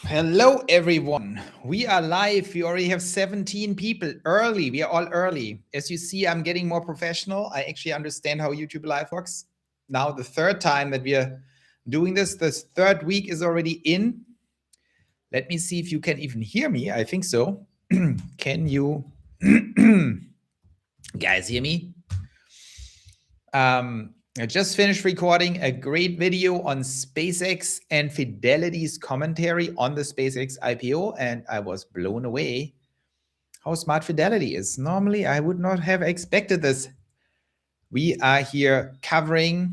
Hello, everyone. We are live. We already have 17 people early. We are all early. As you see, I'm getting more professional. I actually understand how YouTube Live works. Now, the third time that we are doing this, this third week is already in. Let me see if you can even hear me. I think so. Can you guys hear me? I just finished recording a great video on SpaceX and Fidelity's commentary on the SpaceX IPO, and I was blown away how smart Fidelity is. Normally, I would not have expected this. We are here covering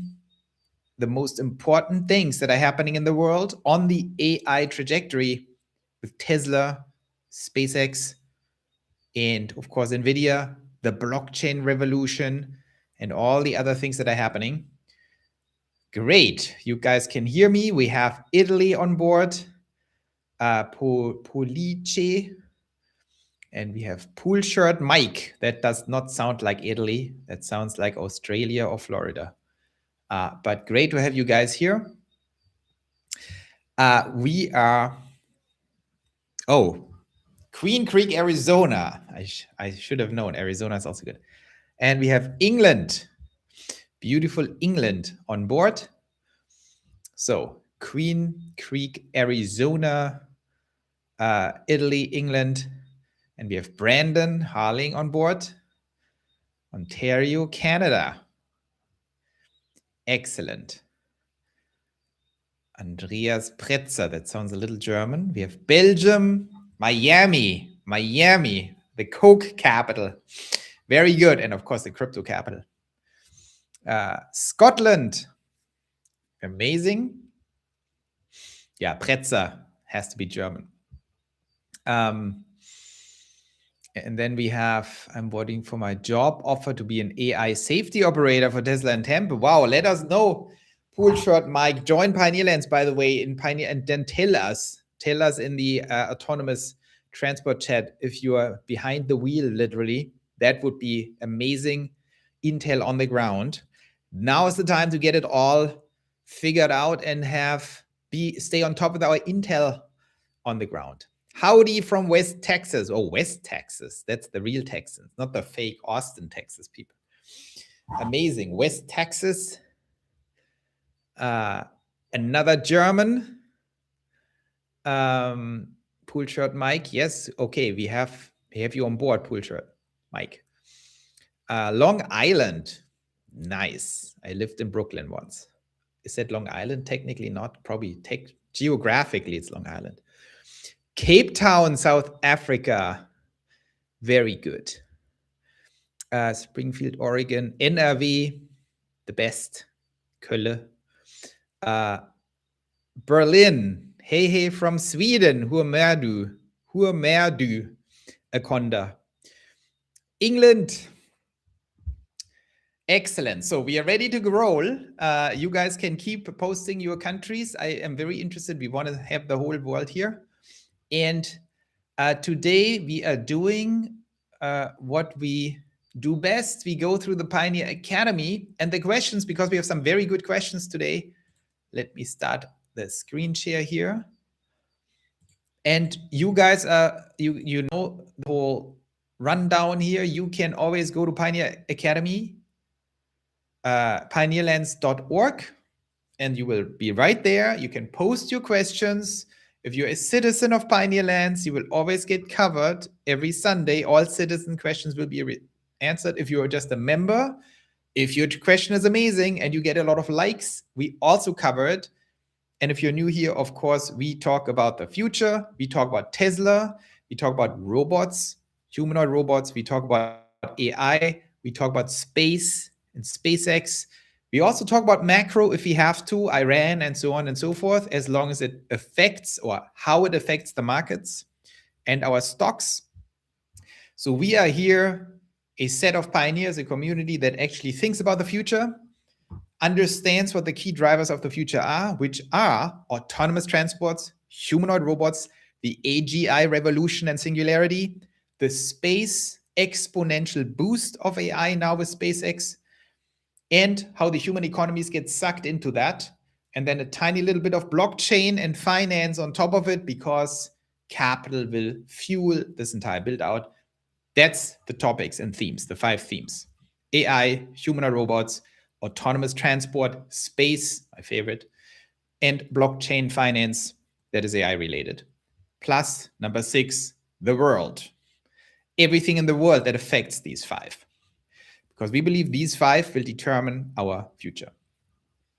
the most important things that are happening in the world on the AI trajectory with Tesla, SpaceX, and of course, NVIDIA, the blockchain revolution, and all the other things that are happening. Great. You guys can hear me. We have Italy on board, Police, and we have Pool Shirt Mike. That does not sound like Italy. That sounds like Australia or Florida. But great to have you guys here. We are, Queen Creek, Arizona. I should have known. Arizona is also good. And we have England, beautiful England on board. So Queen Creek, Arizona, Italy, England, and we have Brandon Harling on board. Ontario, Canada. Excellent. Andreas Pretzer, that sounds a little German. We have Belgium, Miami, the Coke capital. Very good. And of course, the crypto capital. Scotland, amazing. Yeah, Pretzer has to be German. And then we have, I'm waiting for my job offer to be an AI safety operator for Tesla in Tampa. Wow, let us know. Pool Shirt Mike, join Pioneerlands, by the way, in Pioneer, and then tell us in the autonomous transport chat if you are behind the wheel, literally. That would be amazing intel on the ground. Now is the time to get it all figured out and stay on top of our intel on the ground. Howdy from West Texas. Oh, West Texas. That's the real Texans, not the fake Austin, Texas people. Amazing. West Texas. Another German. Pool Shirt Mike. Yes. Okay. We have you on board, Pool Shirt Mike. Long Island. Nice. I lived in Brooklyn once. Is that Long Island? Technically not. Probably geographically it's Long Island. Cape Town, South Africa. Very good. Springfield, Oregon. NRW, the best. Kölle. Berlin. Hey from Sweden. Hur mår du? Akonda. England. Excellent. So we are ready to roll. You guys can keep posting your countries. I am very interested. We want to have the whole world here. And today we are doing what we do best. We go through the Pioneer Academy and the questions, because we have some very good questions today. Let me start the screen share here. And you guys, you know the whole rundown here. You can always go to Pioneer Academy, pioneerlands.org, and you will be right there. You can post your questions. If you're a citizen of Pioneerlands, you will always get covered every Sunday. All citizen questions will be answered. If you're just a member, if your question is amazing and you get a lot of likes, we also cover it. And if you're new here, of course, we talk about the future. We talk about Tesla. We talk about robots, humanoid robots. We talk about AI. We talk about space and SpaceX. We also talk about macro if we have to, Iran and so on and so forth, as long as it affects or how it affects the markets and our stocks. So we are here, a set of pioneers, a community that actually thinks about the future, understands what the key drivers of the future are, which are autonomous transports, humanoid robots, the AGI revolution and singularity, the space exponential boost of AI now with SpaceX, and how the human economies get sucked into that. and then a tiny little bit of blockchain and finance on top of it, because capital will fuel this entire build out. That's the topics and themes, the 5 themes: AI, humanoid robots, autonomous transport, space, my favorite, and blockchain finance that is AI related. Plus, number 6, the world. Everything in the world that affects these 5. Because we believe these 5 will determine our future.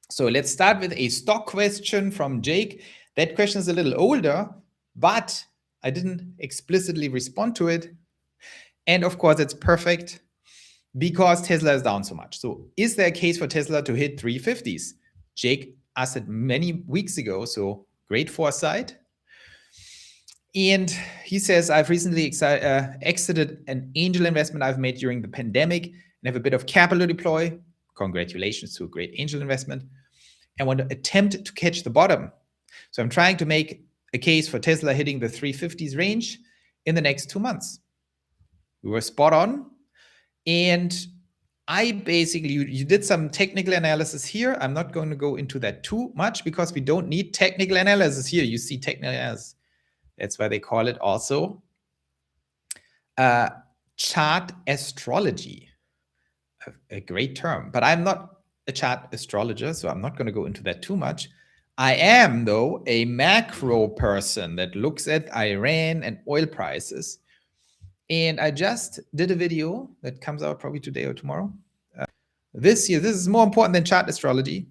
So let's start with a stock question from Jake. That question is a little older, but I didn't explicitly respond to it. And of course, it's perfect because Tesla is down so much. So is there a case for Tesla to hit 350s? Jake asked it many weeks ago, so great foresight. And he says, I've recently exited an angel investment I've made during the pandemic and have a bit of capital to deploy. Congratulations to a great angel investment. I want to attempt to catch the bottom. So I'm trying to make a case for Tesla hitting the 350s range in the next 2 months. We were spot on. And I basically, you did some technical analysis here. I'm not going to go into that too much because we don't need technical analysis here. You see technical analysis. That's why they call it also chart astrology. A great term. But I'm not a chart astrologer, so I'm not going to go into that too much. I am, though, a macro person that looks at Iran and oil prices. And I just did a video that comes out probably today or tomorrow. This is more important than chart astrology.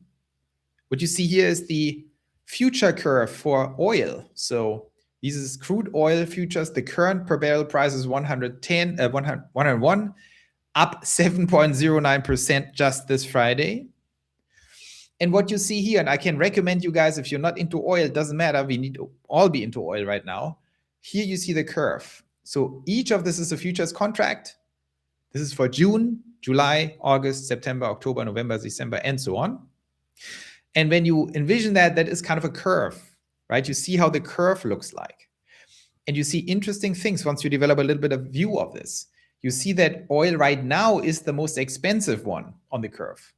What you see here is the future curve for oil. So this is crude oil futures. The current per barrel price is 101, up 7.09% just this Friday. And what you see here, and I can recommend you guys, if you're not into oil, it doesn't matter. We need to all be into oil right now. Here you see the curve. So each of this is a futures contract. This is for June, July, August, September, October, November, December, and so on. And when you envision that, that is kind of a curve, right? You see how the curve looks like. And you see interesting things once you develop a little bit of view of this. You see that oil right now is the most expensive one on the curve.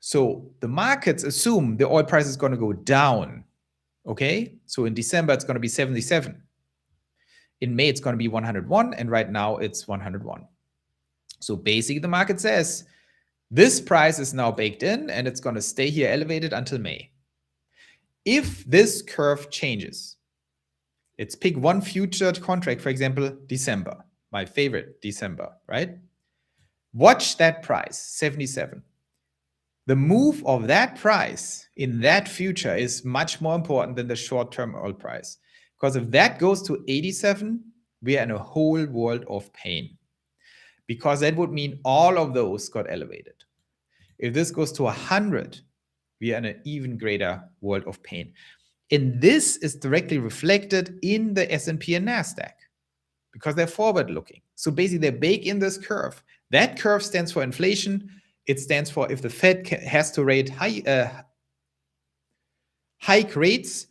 So the markets assume the oil price is going to go down, okay? So in December, it's going to be 77. In May, it's going to be 101, and right now it's 101. So basically, the market says, this price is now baked in, and it's going to stay here elevated until May. If this curve changes, let's pick one future contract, for example, December, my favorite December, right? Watch that price, 77. The move of that price in that future is much more important than the short-term oil price. Because if that goes to 87, we are in a whole world of pain. Because that would mean all of those got elevated. If this goes to 100, we are in an even greater world of pain. And this is directly reflected in the S&P and NASDAQ because they're forward-looking. So basically, they bake in this curve. That curve stands for inflation. It stands for if the Fed has to hike rates.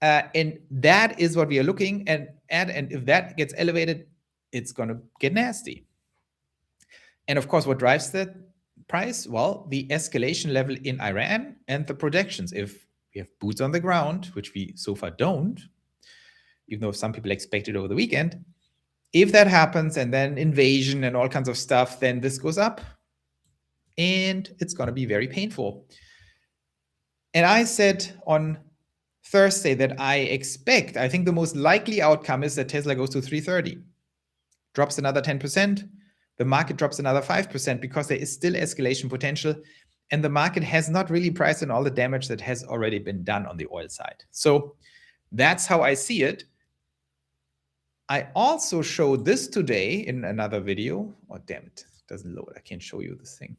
And that is what we are looking at. And if that gets elevated, it's going to get nasty. And of course, what drives that price? Well, the escalation level in Iran and the projections. If we have boots on the ground, which we so far don't, even though some people expect it over the weekend, if that happens and then invasion and all kinds of stuff, then this goes up and it's going to be very painful. And I said on Thursday that I think the most likely outcome is that Tesla goes to 330, drops another 10%, the market drops another 5% because there is still escalation potential and the market has not really priced in all the damage that has already been done on the oil side. So that's how I see it. I also showed this today in another video. Oh, damn it, it doesn't load. I can't show you this thing.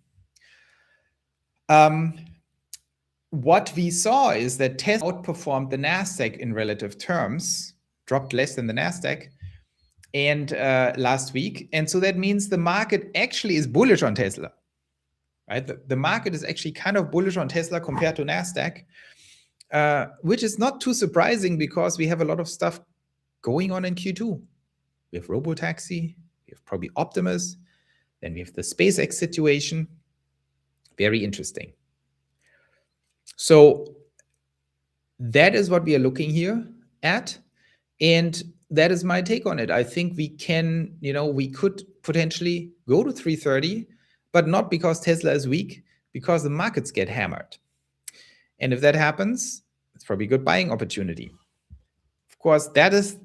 What we saw is that Tesla outperformed the NASDAQ in relative terms, dropped less than the NASDAQ and last week. And so that means the market actually is bullish on Tesla, right? The market is actually kind of bullish on Tesla compared to NASDAQ, which is not too surprising because we have a lot of stuff going on in Q2. We have Robotaxi, we have probably Optimus, then we have the SpaceX situation. Very interesting. So that is what we are looking here at. And that is my take on it. I think we can, we could potentially go to 330, but not because Tesla is weak, because the markets get hammered. And if that happens, it's probably a good buying opportunity. Of course, that is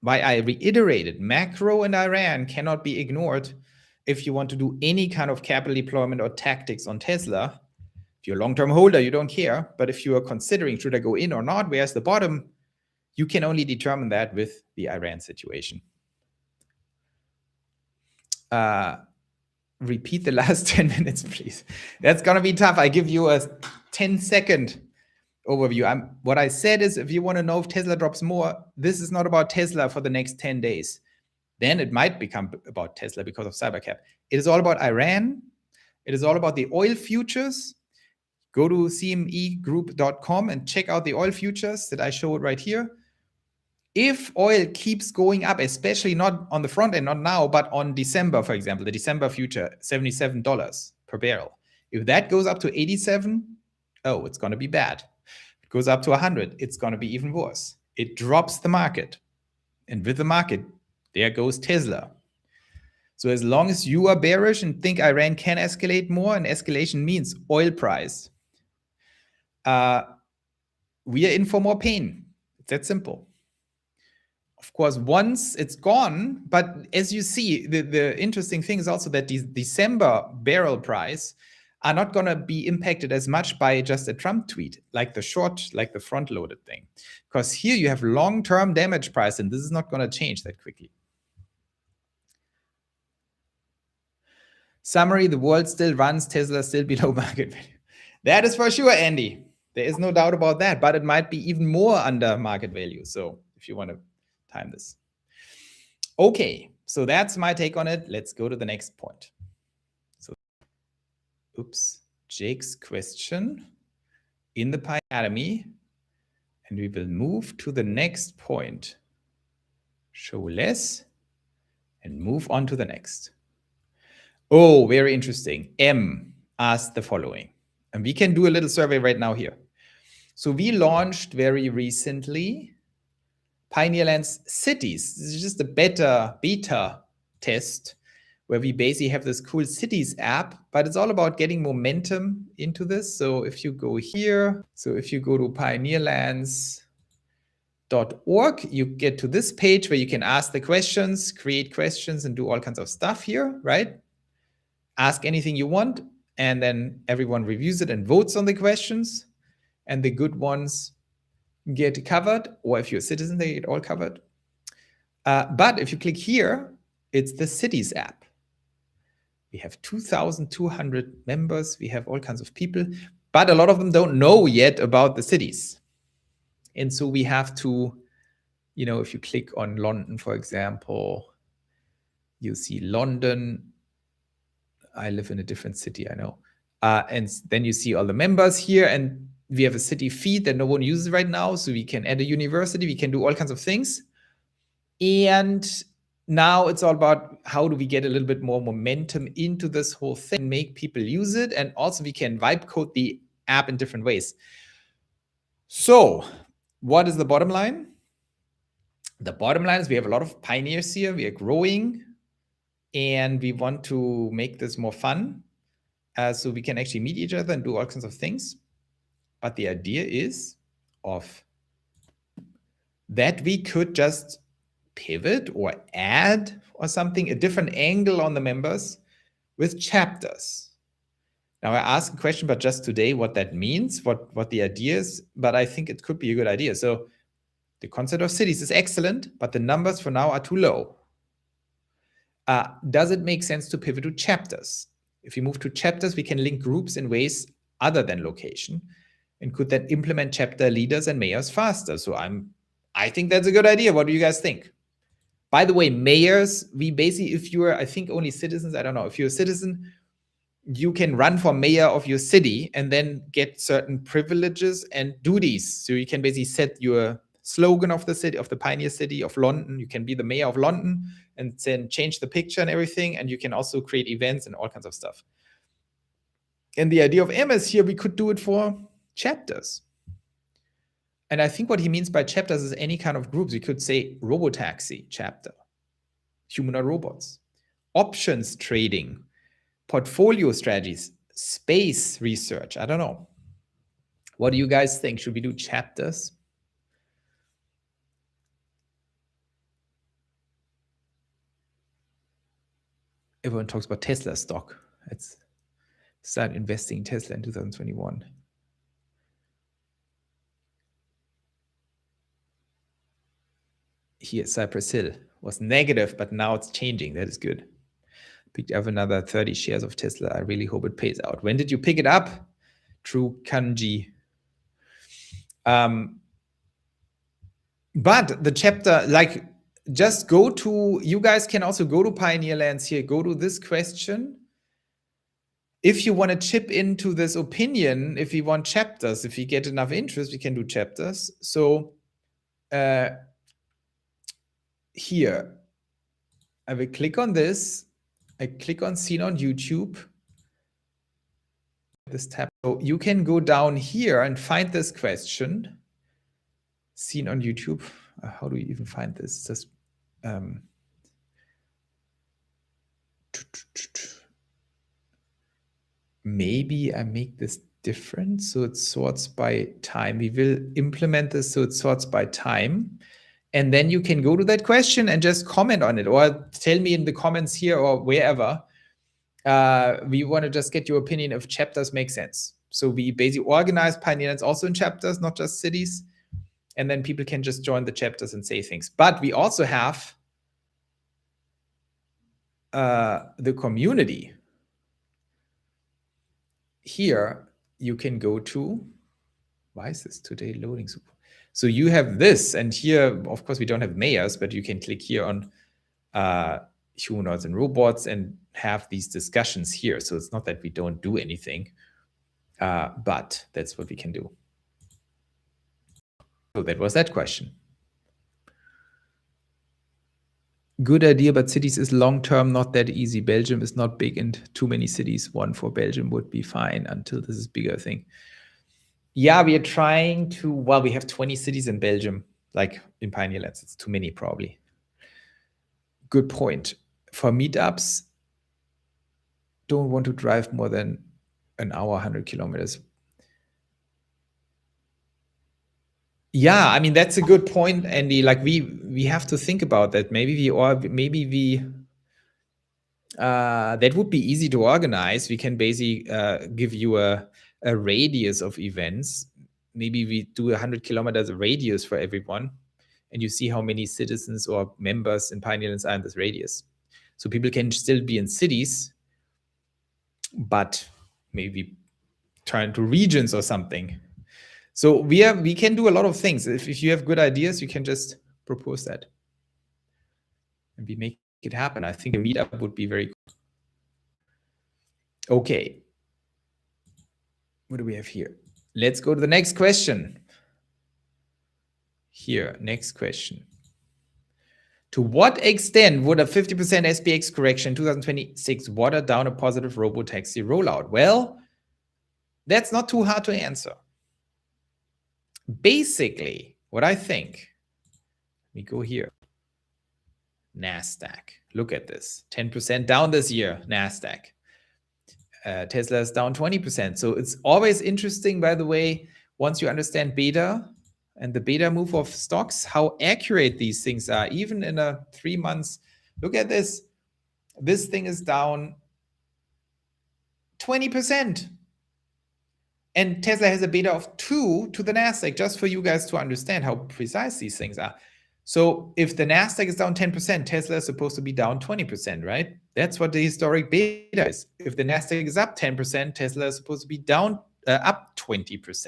why I reiterated macro and Iran cannot be ignored if you want to do any kind of capital deployment or tactics on Tesla. If you're a long-term holder, you don't care. But if you are considering, should I go in or not, where's the bottom? You can only determine that with the Iran situation. Repeat the last 10 minutes, please. That's going to be tough. I give you a 10-second overview. What I said is, if you want to know if Tesla drops more, this is not about Tesla for the next 10 days. Then it might become about Tesla because of Cybercap. It is all about Iran. It is all about the oil futures. Go to cmegroup.com and check out the oil futures that I showed right here. If oil keeps going up, especially not on the front end, not now, but on December, for example, the December future, $77 per barrel. If that goes up to 87, oh, it's going to be bad. It goes up to 100, it's going to be even worse. It drops the market. And with the market, there goes Tesla. So as long as you are bearish and think Iran can escalate more, and escalation means oil price, we are in for more pain. It's that simple. Of course, once it's gone, but as you see, the interesting thing is also that the December barrel price are not going to be impacted as much by just a Trump tweet, like the front-loaded thing. Because here you have long-term damage price, and this is not going to change that quickly. Summary, the world still runs, Tesla still below market value. That is for sure, Andy. There is no doubt about that, but it might be even more under market value. So if you want to time this. Okay, so that's my take on it. Let's go to the next point. So, Jake's question in the Pi Academy, and we will move to the next point. Show less and move on to the next. Oh, very interesting. M asked the following, and we can do a little survey right now here. So we launched very recently Pioneerlands cities. This is just a beta test where we basically have this cool cities app, but it's all about getting momentum into this. So if you go here, if you go to pioneerlands.org, you get to this page where you can ask the questions, create questions, and do all kinds of stuff here, right? Ask anything you want, and then everyone reviews it and votes on the questions, and the good ones get covered, or if you're a citizen, they get all covered. But if you click here, it's the cities app. We have 2,200 members. We have all kinds of people, but a lot of them don't know yet about the cities. And so we have to, if you click on London, for example, you see London. I live in a different city, I know. And then you see all the members here, and we have a city feed that no one uses right now. So we can add a university, we can do all kinds of things. And now it's all about how do we get a little bit more momentum into this whole thing, make people use it. And also we can vibe code the app in different ways. So what is the bottom line? The bottom line is we have a lot of pioneers here. We are growing and we want to make this more fun. So we can actually meet each other and do all kinds of things. But the idea is that we could just pivot or add or something, a different angle on the members with chapters. Now I asked a question, but just today, what that means, what the idea is, but I think it could be a good idea. So the concept of cities is excellent, but the numbers for now are too low. Does it make sense to pivot to chapters? If we move to chapters, we can link groups in ways other than location, and could then implement chapter leaders and mayors faster. So I think that's a good idea. What do you guys think? By the way, mayors, we basically, if you're, I think only citizens, I don't know, if you're a citizen, you can run for mayor of your city and then get certain privileges and duties. So you can basically set your slogan of the city, of the pioneer city of London. You can be the mayor of London and then change the picture and everything. And you can also create events and all kinds of stuff. And the idea of MS here, we could do it for chapters. And I think what he means by chapters is any kind of groups. We could say robotaxi chapter, humanoid robots, options trading, portfolio strategies, space research. I don't know. What do you guys think? Should we do chapters? Everyone talks about Tesla stock. Let's start investing in Tesla in 2021. Here, Cypress Hill was negative, but now it's changing. That is good. Picked up another 30 shares of Tesla. I really hope it pays out. When did you pick it up? True Kanji. But the chapter, like, just go to, you guys can also go to Pioneerlands here, go to this question. If you want to chip into this opinion, if you want chapters, if you get enough interest, we can do chapters. So here, I will click on this. I click on Seen on YouTube. This tab. So you can go down here and find this question. Seen on YouTube. How do you even find this? Just maybe I make this different so it sorts by time. We will implement this so it sorts by time. And then you can go to that question and just comment on it, or tell me in the comments here or wherever. We want to just get your opinion if chapters make sense. So we basically organize Pioneerlands also in chapters, not just cities. And then people can just join the chapters and say things. But we also have the community. Here you can go to, why is this today loading? So you have this, and here, of course, we don't have mayors, but you can click here on humanoids and robots and have these discussions here. So it's not that we don't do anything, but that's what we can do. So that was that question. Good idea, but cities is long-term not that easy. Belgium is not big and too many cities. One for Belgium would be fine until this is bigger thing. Yeah, we are trying to, well, we have 20 cities in Belgium, like in Pioneerlands. It's too many probably. Good point. For meetups, don't want to drive more than an hour, 100 kilometers. Yeah, I mean, that's a good point, Andy. Like we have to think about that. Maybe that would be easy to organize. We can basically give you a radius of events. Maybe we do 100 kilometers radius for everyone, and you see how many citizens or members in Pioneerlands are in this radius. So people can still be in cities, but maybe turn to regions or something. So we can do a lot of things. If you have good ideas, you can just propose that, and we make it happen. I think a meetup would be very cool. Okay. What do we have here? Let's go to the next question. Here, next question. To what extent would a 50% SPX correction in 2026 water down a positive robotaxi rollout? Well, that's not too hard to answer. Basically, what I think, let me go here. NASDAQ. Look at this. 10% down this year, NASDAQ. Tesla is down 20%. So it's always interesting, by the way, once you understand beta and the beta move of stocks, how accurate these things are, even in a 3 months. Look at this. This thing is down 20%. And Tesla has a beta of 2 to the NASDAQ, just for you guys to understand how precise these things are. So if the NASDAQ is down 10%, Tesla is supposed to be down 20%, right? That's what the historic beta is. If the NASDAQ is up 10%, Tesla is supposed to be down up 20%.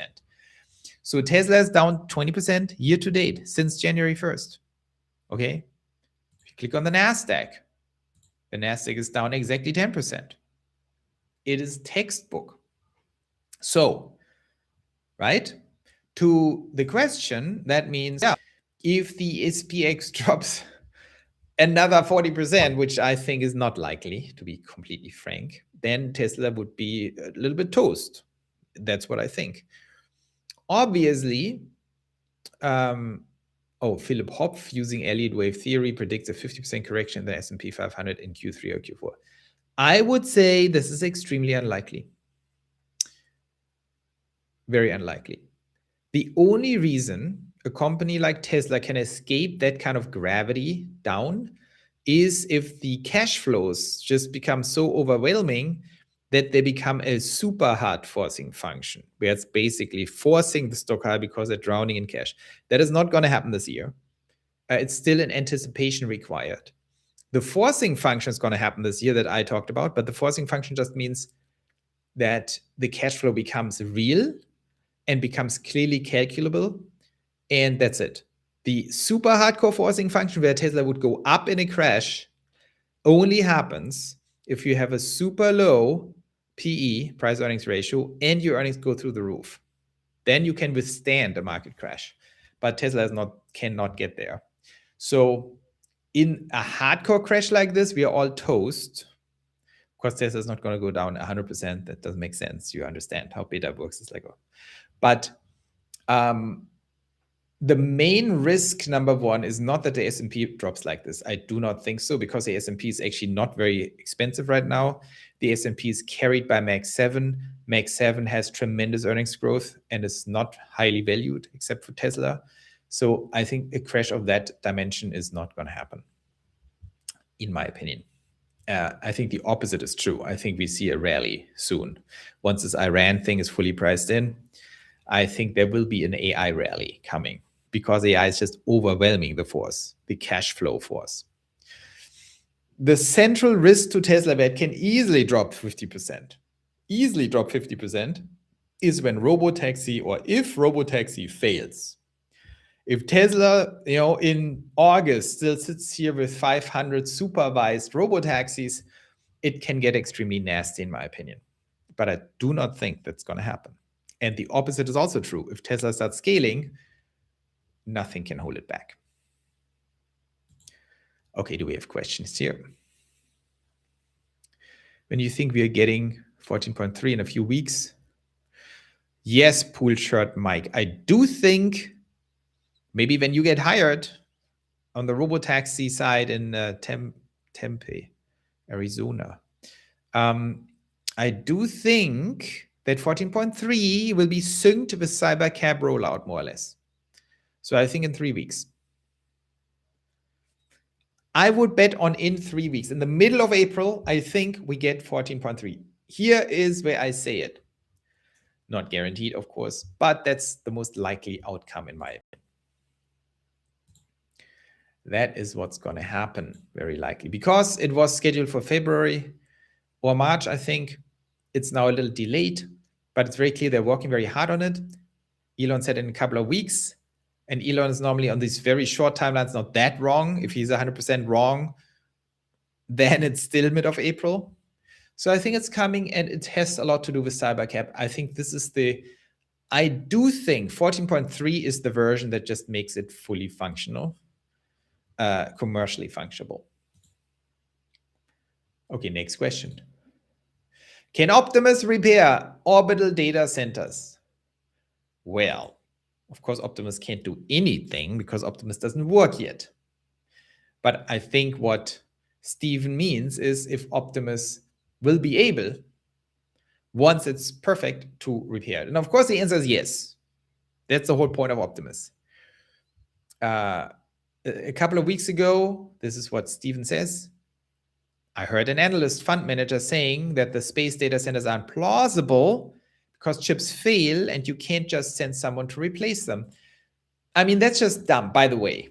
So Tesla is down 20% year to date since January 1st. Okay? If you click on the NASDAQ is down exactly 10%. It is textbook. So, right? To the question, that means, yeah, if the SPX drops another 40%, which I think is not likely, to be completely frank, then Tesla would be a little bit toast. That's what I think. Obviously, Philip Hopf using Elliott wave theory predicts a 50% correction in the S&P 500 in Q3 or Q4. I would say this is extremely unlikely. Very unlikely. The only reason a company like Tesla can escape that kind of gravity down is if the cash flows just become so overwhelming that they become a super hard forcing function, where it's basically forcing the stock high because they're drowning in cash. That is not going to happen this year. It's still an anticipation required. The forcing function is going to happen this year that I talked about, but the forcing function just means that the cash flow becomes real and becomes clearly calculable, and that's it. The super hardcore forcing function where Tesla would go up in a crash only happens if you have a super low PE, price earnings ratio, and your earnings go through the roof. Then you can withstand a market crash. But Tesla cannot get there. So in a hardcore crash like this, we are all toast. Of course, Tesla is not going to go down 100%. That doesn't make sense. You understand how beta works. It's like, but the main risk, number one, is not that the S&P drops like this. I do not think so, because the S&P is actually not very expensive right now. The S&P is carried by Mag 7. Mag 7 has tremendous earnings growth and is not highly valued except for Tesla. So I think a crash of that dimension is not going to happen, in my opinion. I think the opposite is true. I think we see a rally soon. Once this Iran thing is fully priced in, I think there will be an AI rally coming, because AI is just overwhelming the force, the cash flow force. The central risk to Tesla that can easily drop 50%, is when Robotaxi, or if Robotaxi fails. If Tesla, in August still sits here with 500 supervised Robotaxis, it can get extremely nasty, in my opinion. But I do not think that's going to happen. And the opposite is also true. If Tesla starts scaling, nothing can hold it back. Okay, do we have questions here? When you think we are getting 14.3 in a few weeks? Yes, pool shirt Mike. I do think maybe when you get hired on the Robotaxi side in Tempe, Arizona, I do think that 14.3 will be synced with Cybercab rollout, more or less. So I think in 3 weeks. I would bet on in 3 weeks. In the middle of April, I think we get 14.3. Here is where I say it. Not guaranteed, of course, but that's the most likely outcome in my opinion. That is what's going to happen, very likely. Because it was scheduled for February or March, I think. It's now a little delayed, but it's very clear they're working very hard on it. Elon said in a couple of weeks. And Elon is normally on these very short timelines not that wrong. If he's 100% wrong, then it's still mid of April. So I think it's coming, and it has a lot to do with Cybercab. I think this is I do think 14.3 is the version that just makes it fully functional, commercially functionable. Okay, next question. Can Optimus repair orbital data centers? Well, of course, Optimus can't do anything because Optimus doesn't work yet. But I think what Stephen means is if Optimus will be able, once it's perfect, to repair it. And of course, the answer is yes. That's the whole point of Optimus. A couple of weeks ago, this is what Stephen says. I heard an analyst fund manager saying that the space data centers aren't plausible because chips fail and you can't just send someone to replace them. I mean, that's just dumb, by the way.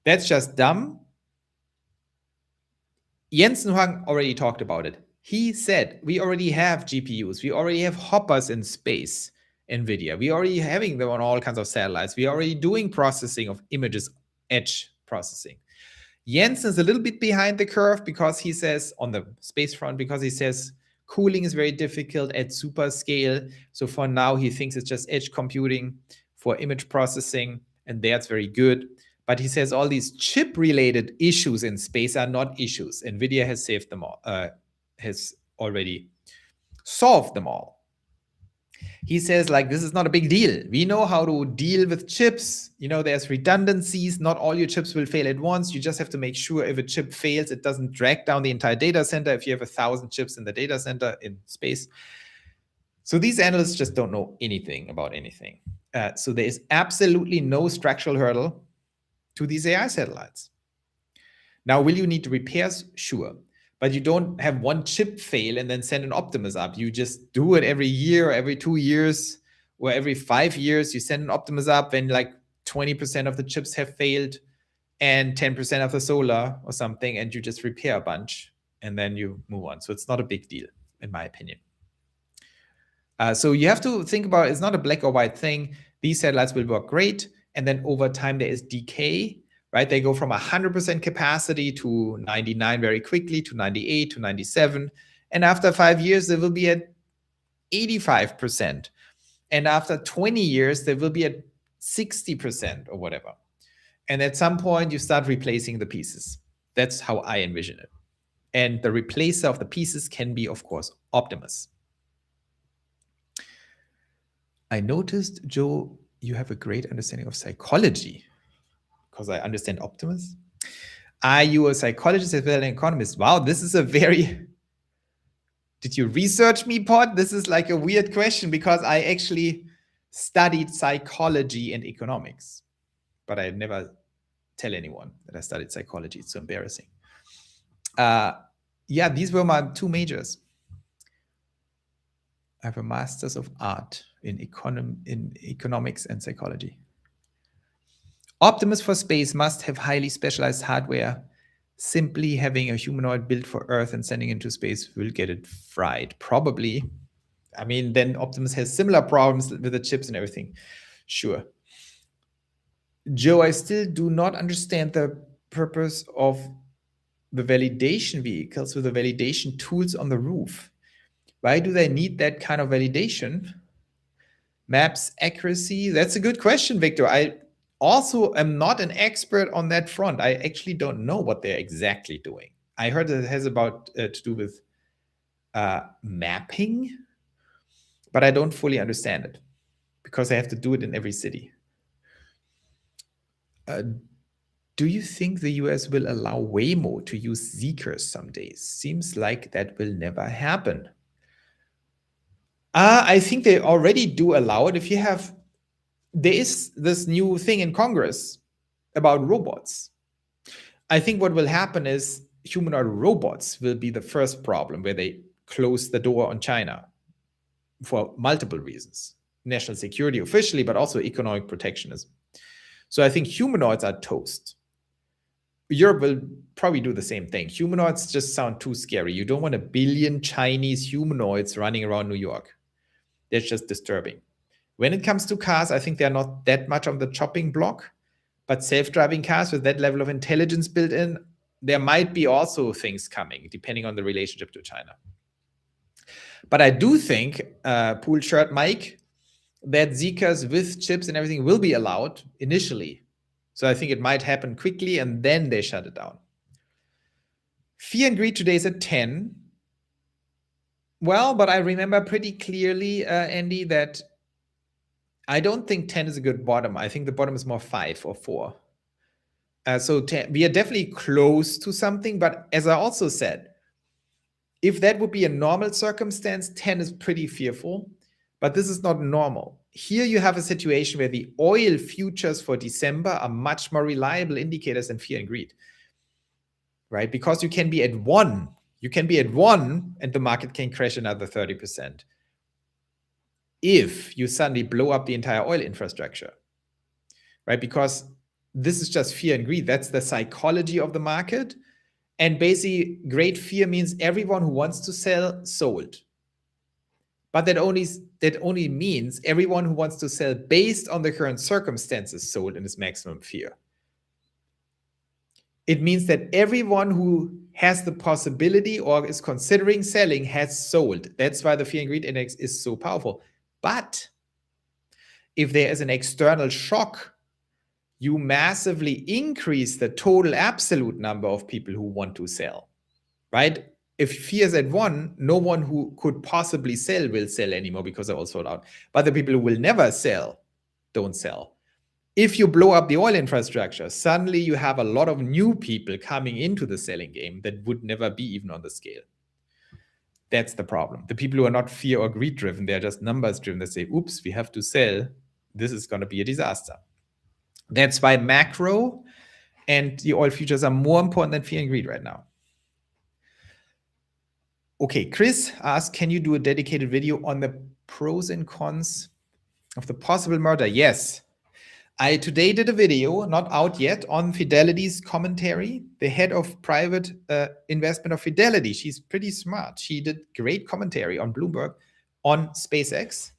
That's just dumb. Jensen Huang already talked about it. He said, we already have GPUs. We already have hoppers in space, NVIDIA. We already having them on all kinds of satellites. We are already doing processing of images, edge processing. Jensen is a little bit behind the curve because he says, on the space front, because he says cooling is very difficult at super scale. So for now, he thinks it's just edge computing for image processing, and that's very good. But he says all these chip-related issues in space are not issues. NVIDIA has saved them all, has already solved them all. He says, like, this is not a big deal. We know how to deal with chips. You know, there's redundancies. Not all your chips will fail at once. You just have to make sure if a chip fails, it doesn't drag down the entire data center if you have 1,000 chips in the data center in space. So these analysts just don't know anything about anything. So there is absolutely no structural hurdle to these AI satellites. Now, will you need repairs? Sure. But you don't have one chip fail and then send an Optimus up. You just do it every year, or every 2 years, or every 5 years. You send an Optimus up when like 20% of the chips have failed and 10% of the solar or something, and you just repair a bunch and then you move on. So it's not a big deal, in my opinion. So you have to think about, it's not a black or white thing. These satellites will work great. And then over time, there is decay, right? They go from 100% capacity to 99 very quickly, to 98, to 97. And after 5 years, they will be at 85%. And after 20 years, they will be at 60% or whatever. And at some point, you start replacing the pieces. That's how I envision it. And the replacer of the pieces can be, of course, Optimus. I noticed, Joe, you have a great understanding of psychology, because I understand Optimus. Are you a psychologist as well as an economist? Wow, this is a very... Did you research me, Pod? This is like a weird question, because I actually studied psychology and economics, but I never tell anyone that I studied psychology. It's so embarrassing. Yeah, these were my 2 majors. I have a master's of art in economics and psychology. Optimus for space must have highly specialized hardware. Simply having a humanoid built for Earth and sending into space will get it fried. Probably. I mean, then Optimus has similar problems with the chips and everything. Sure. Joe, I still do not understand the purpose of the validation vehicles with the validation tools on the roof. Why do they need that kind of validation? Maps accuracy? That's a good question, Victor. I also am not an expert on that front. I actually don't know what they're exactly doing. I heard that it has about to do with mapping, but I don't fully understand it because I have to do it in every city. Do you think the US will allow Waymo to use Zeekrs someday? Seems like that will never happen. I think they already do allow it. If you have, there is this new thing in Congress about robots. I think what will happen is humanoid robots will be the first problem where they close the door on China for multiple reasons. National security officially, but also economic protectionism. So I think humanoids are toast. Europe will probably do the same thing. Humanoids just sound too scary. You don't want 1 billion Chinese humanoids running around New York. That's just disturbing. When it comes to cars, I think they're not that much on the chopping block, but self-driving cars with that level of intelligence built in, there might be also things coming, depending on the relationship to China. But I do think, pool shirt Mike, that Zeekrs with chips and everything will be allowed initially. So I think it might happen quickly and then they shut it down. Fear and greed today is at 10. Well, but I remember pretty clearly, Andy, that I don't think 10 is a good bottom. I think the bottom is more 5 or 4. So 10, we are definitely close to something. But as I also said, if that would be a normal circumstance, 10 is pretty fearful. But this is not normal. Here you have a situation where the oil futures for December are much more reliable indicators than fear and greed, right? Because you can be at 1. You can be at 1 and the market can crash another 30% if you suddenly blow up the entire oil infrastructure, right? Because this is just fear and greed. That's the psychology of the market. And basically, great fear means everyone who wants to sell sold. But that only means everyone who wants to sell based on the current circumstances sold in its maximum fear. It means that everyone who has the possibility or is considering selling has sold. That's why the fear and greed index is so powerful. But if there is an external shock, you massively increase the total absolute number of people who want to sell, right? if fear is at 1, no one who could possibly sell will sell anymore because they're all sold out. But the people who will never sell don't sell. If you blow up the oil infrastructure, suddenly you have a lot of new people coming into the selling game that would never be even on the scale. That's the problem. The people who are not fear or greed driven, they're just numbers driven. They say, oops, we have to sell. This is going to be a disaster. That's why macro and the oil futures are more important than fear and greed right now. Okay, Chris asked, can you do a dedicated video on the pros and cons of the possible merger? Yes. I today did a video, not out yet, on Fidelity's commentary. The head of private investment of Fidelity, she's pretty smart. She did great commentary on Bloomberg on SpaceX,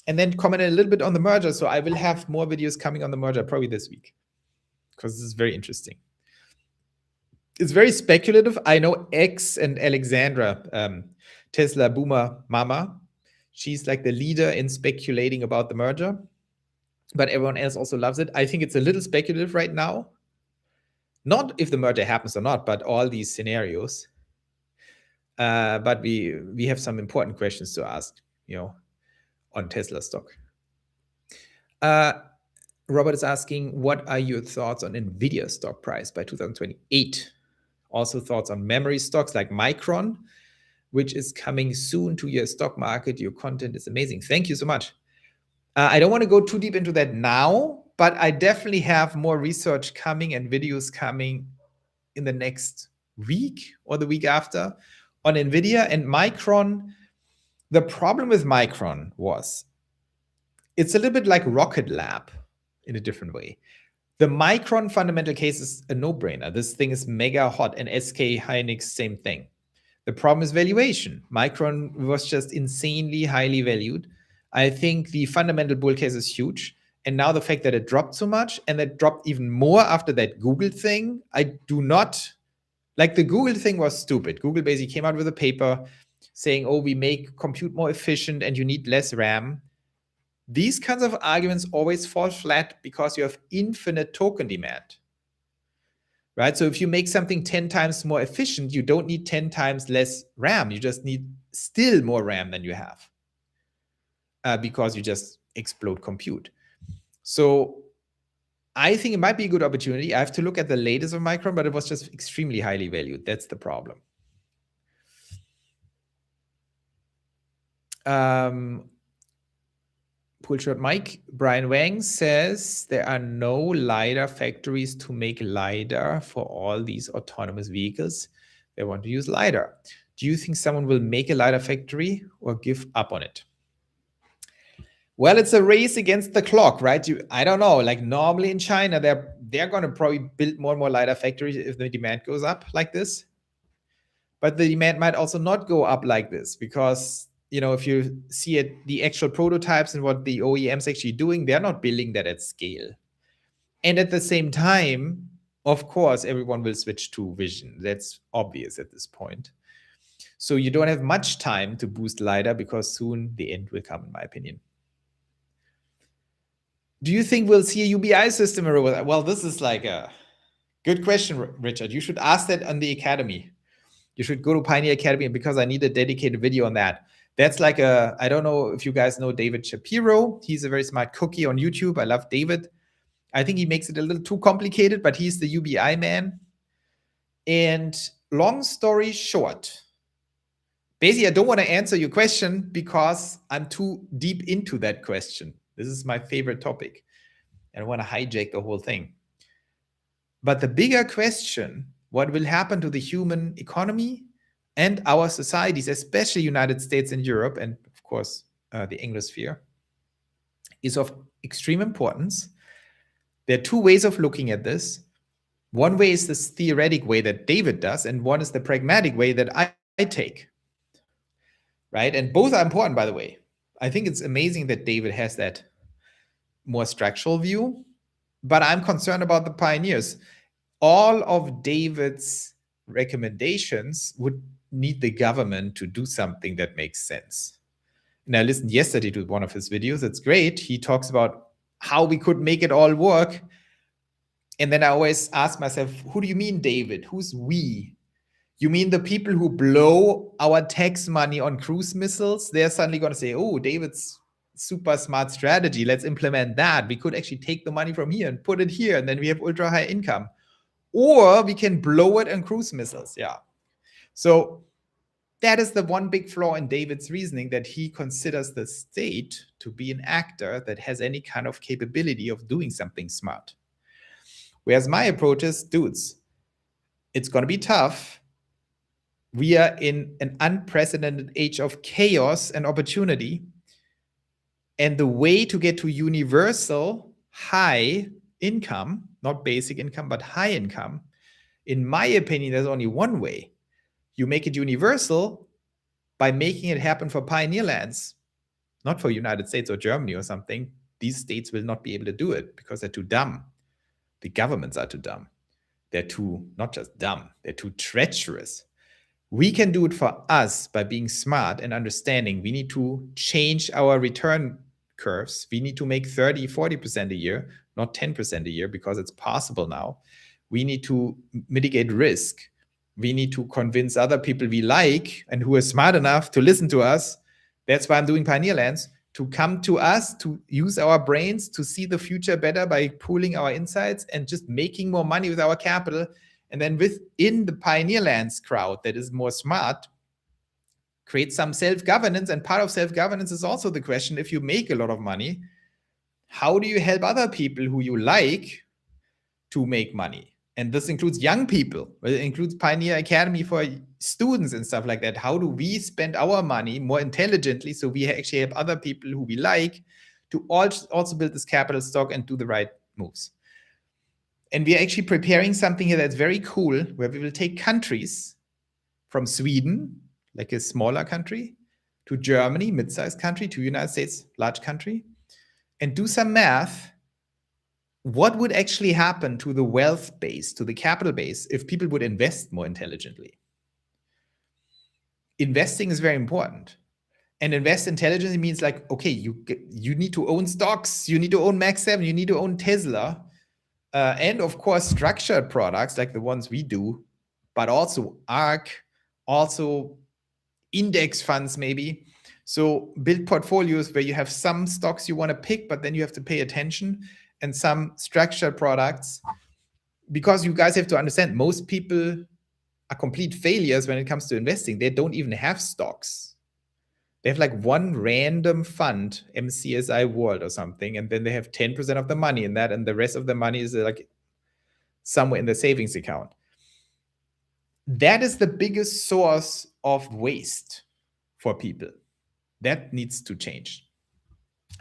and then commented a little bit on the merger. So I will have more videos coming on the merger probably this week, because this is very interesting. It's very speculative. I know X and Alexandra, Tesla boomer mama, she's like the leader in speculating about the merger, but everyone else also loves it. I think it's a little speculative right now. Not if the merger happens or not, but all these scenarios. But we have some important questions to ask, on Tesla stock. Robert is asking, what are your thoughts on NVIDIA stock price by 2028? Also thoughts on memory stocks like Micron, which is coming soon to your stock market. Your content is amazing. Thank you so much. I don't want to go too deep into that now, but I definitely have more research coming and videos coming in the next week or the week after on NVIDIA and Micron. The problem with Micron was it's a little bit like Rocket Lab in a different way. The Micron fundamental case is a no-brainer. This thing is mega hot, and SK Hynix, same thing. The problem is valuation. Micron was just insanely highly valued. I think the fundamental bull case is huge. And now the fact that it dropped so much and that dropped even more after that Google thing, I do not like. The Google thing was stupid. Google basically came out with a paper saying, oh, we make compute more efficient and you need less RAM. These kinds of arguments always fall flat because you have infinite token demand, right? So if you make something 10 times more efficient, you don't need 10 times less RAM. You just need still more RAM than you have because you just explode compute. So I think it might be a good opportunity. I have to look at the latest of Micron, but it was just extremely highly valued. That's the problem. Pullshot Mike, Brian Wang says there are no LiDAR factories to make LiDAR for all these autonomous vehicles. They want to use LiDAR. Do you think someone will make a LiDAR factory or give up on it? Well, it's a race against the clock, right? I don't know. Like normally in China, they're going to probably build more and more LiDAR factories if the demand goes up like this. But the demand might also not go up like this because, if you see it, the actual prototypes and what the OEMs actually doing, they're not building that at scale. And at the same time, of course, everyone will switch to vision. That's obvious at this point. So you don't have much time to boost LiDAR because soon the end will come, in my opinion. Do you think we'll see a UBI system? Well, this is like a good question, Richard. You should ask that on the Academy. You should go to Pioneer Academy because I need a dedicated video on that. That's like I don't know if you guys know David Shapiro. He's a very smart cookie on YouTube. I love David. I think he makes it a little too complicated, but he's the UBI man. And long story short, basically, I don't want to answer your question because I'm too deep into that question. This is my favorite topic. And I want to hijack the whole thing. But the bigger question, what will happen to the human economy and our societies, especially United States and Europe, and of course, the Anglosphere, is of extreme importance. There are two ways of looking at this. One way is this theoretic way that David does, and one is the pragmatic way that I take. Right? And both are important, by the way. I think it's amazing that David has that more structural view, but I'm concerned about the pioneers. All of David's recommendations would need the government to do something that makes sense. And I listened yesterday to one of his videos. It's great. He talks about how we could make it all work. And then I always ask myself, who do you mean, David? Who's we? You mean the people who blow our tax money on cruise missiles? They're suddenly going to say, oh, David's super smart strategy. Let's implement that. We could actually take the money from here and put it here, and then we have ultra high income. Or we can blow it on cruise missiles. Yeah. So that is the one big flaw in David's reasoning, that he considers the state to be an actor that has any kind of capability of doing something smart. Whereas my approach is, dudes, it's going to be tough. We are in an unprecedented age of chaos and opportunity. And the way to get to universal high income, not basic income, but high income, in my opinion, there's only one way. You make it universal by making it happen for Pioneerlands, not for United States or Germany or something. These states will not be able to do it because they're too dumb. The governments are too dumb. They're too, not just dumb, they're too treacherous. We can do it for us by being smart and understanding we need to change our return curves. We need to make 30, 40% a year, not 10% a year, because it's possible now. We need to mitigate risk. We need to convince other people we like and who are smart enough to listen to us. That's why I'm doing Pioneerlands, to come to us, to use our brains, to see the future better by pooling our insights and just making more money with our capital. And then within the Pioneerlands crowd that is more smart, create some self-governance. And part of self-governance is also the question, if you make a lot of money, how do you help other people who you like to make money? And this includes young people. It includes Pioneer Academy for students and stuff like that. How do we spend our money more intelligently so we actually help other people who we like to also build this capital stock and do the right moves? And we are actually preparing something here that's very cool, where we will take countries from Sweden, like a smaller country, to Germany, mid-sized country, to United States, large country, and do some math. What would actually happen to the wealth base, to the capital base, if people would invest more intelligently? Investing is very important. And invest intelligently means like, okay, you need to own stocks, you need to own Max 7, you need to own Tesla, and of course, structured products like the ones we do, but also ARK, also index funds maybe. So build portfolios where you have some stocks you want to pick, but then you have to pay attention, and some structured products, because you guys have to understand, most people are complete failures when it comes to investing. They don't even have stocks. They have like one random fund, MCSI World or something, and then they have 10% of the money in that, and the rest of the money is like somewhere in the savings account. That is the biggest source of waste for people. That needs to change.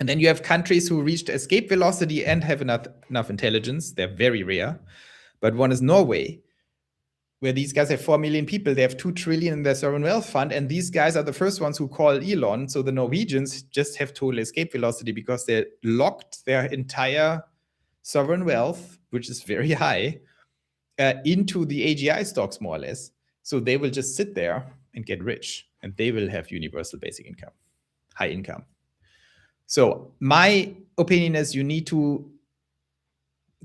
And then you have countries who reached escape velocity and have enough intelligence. They're very rare. But one is Norway, where these guys have 4 million people. They have 2 trillion in their sovereign wealth fund. And these guys are the first ones who call Elon. So the Norwegians just have total escape velocity because they locked their entire sovereign wealth, which is very high, into the AGI stocks, more or less. So they will just sit there and get rich, and they will have universal basic income, high income. So my opinion is you need to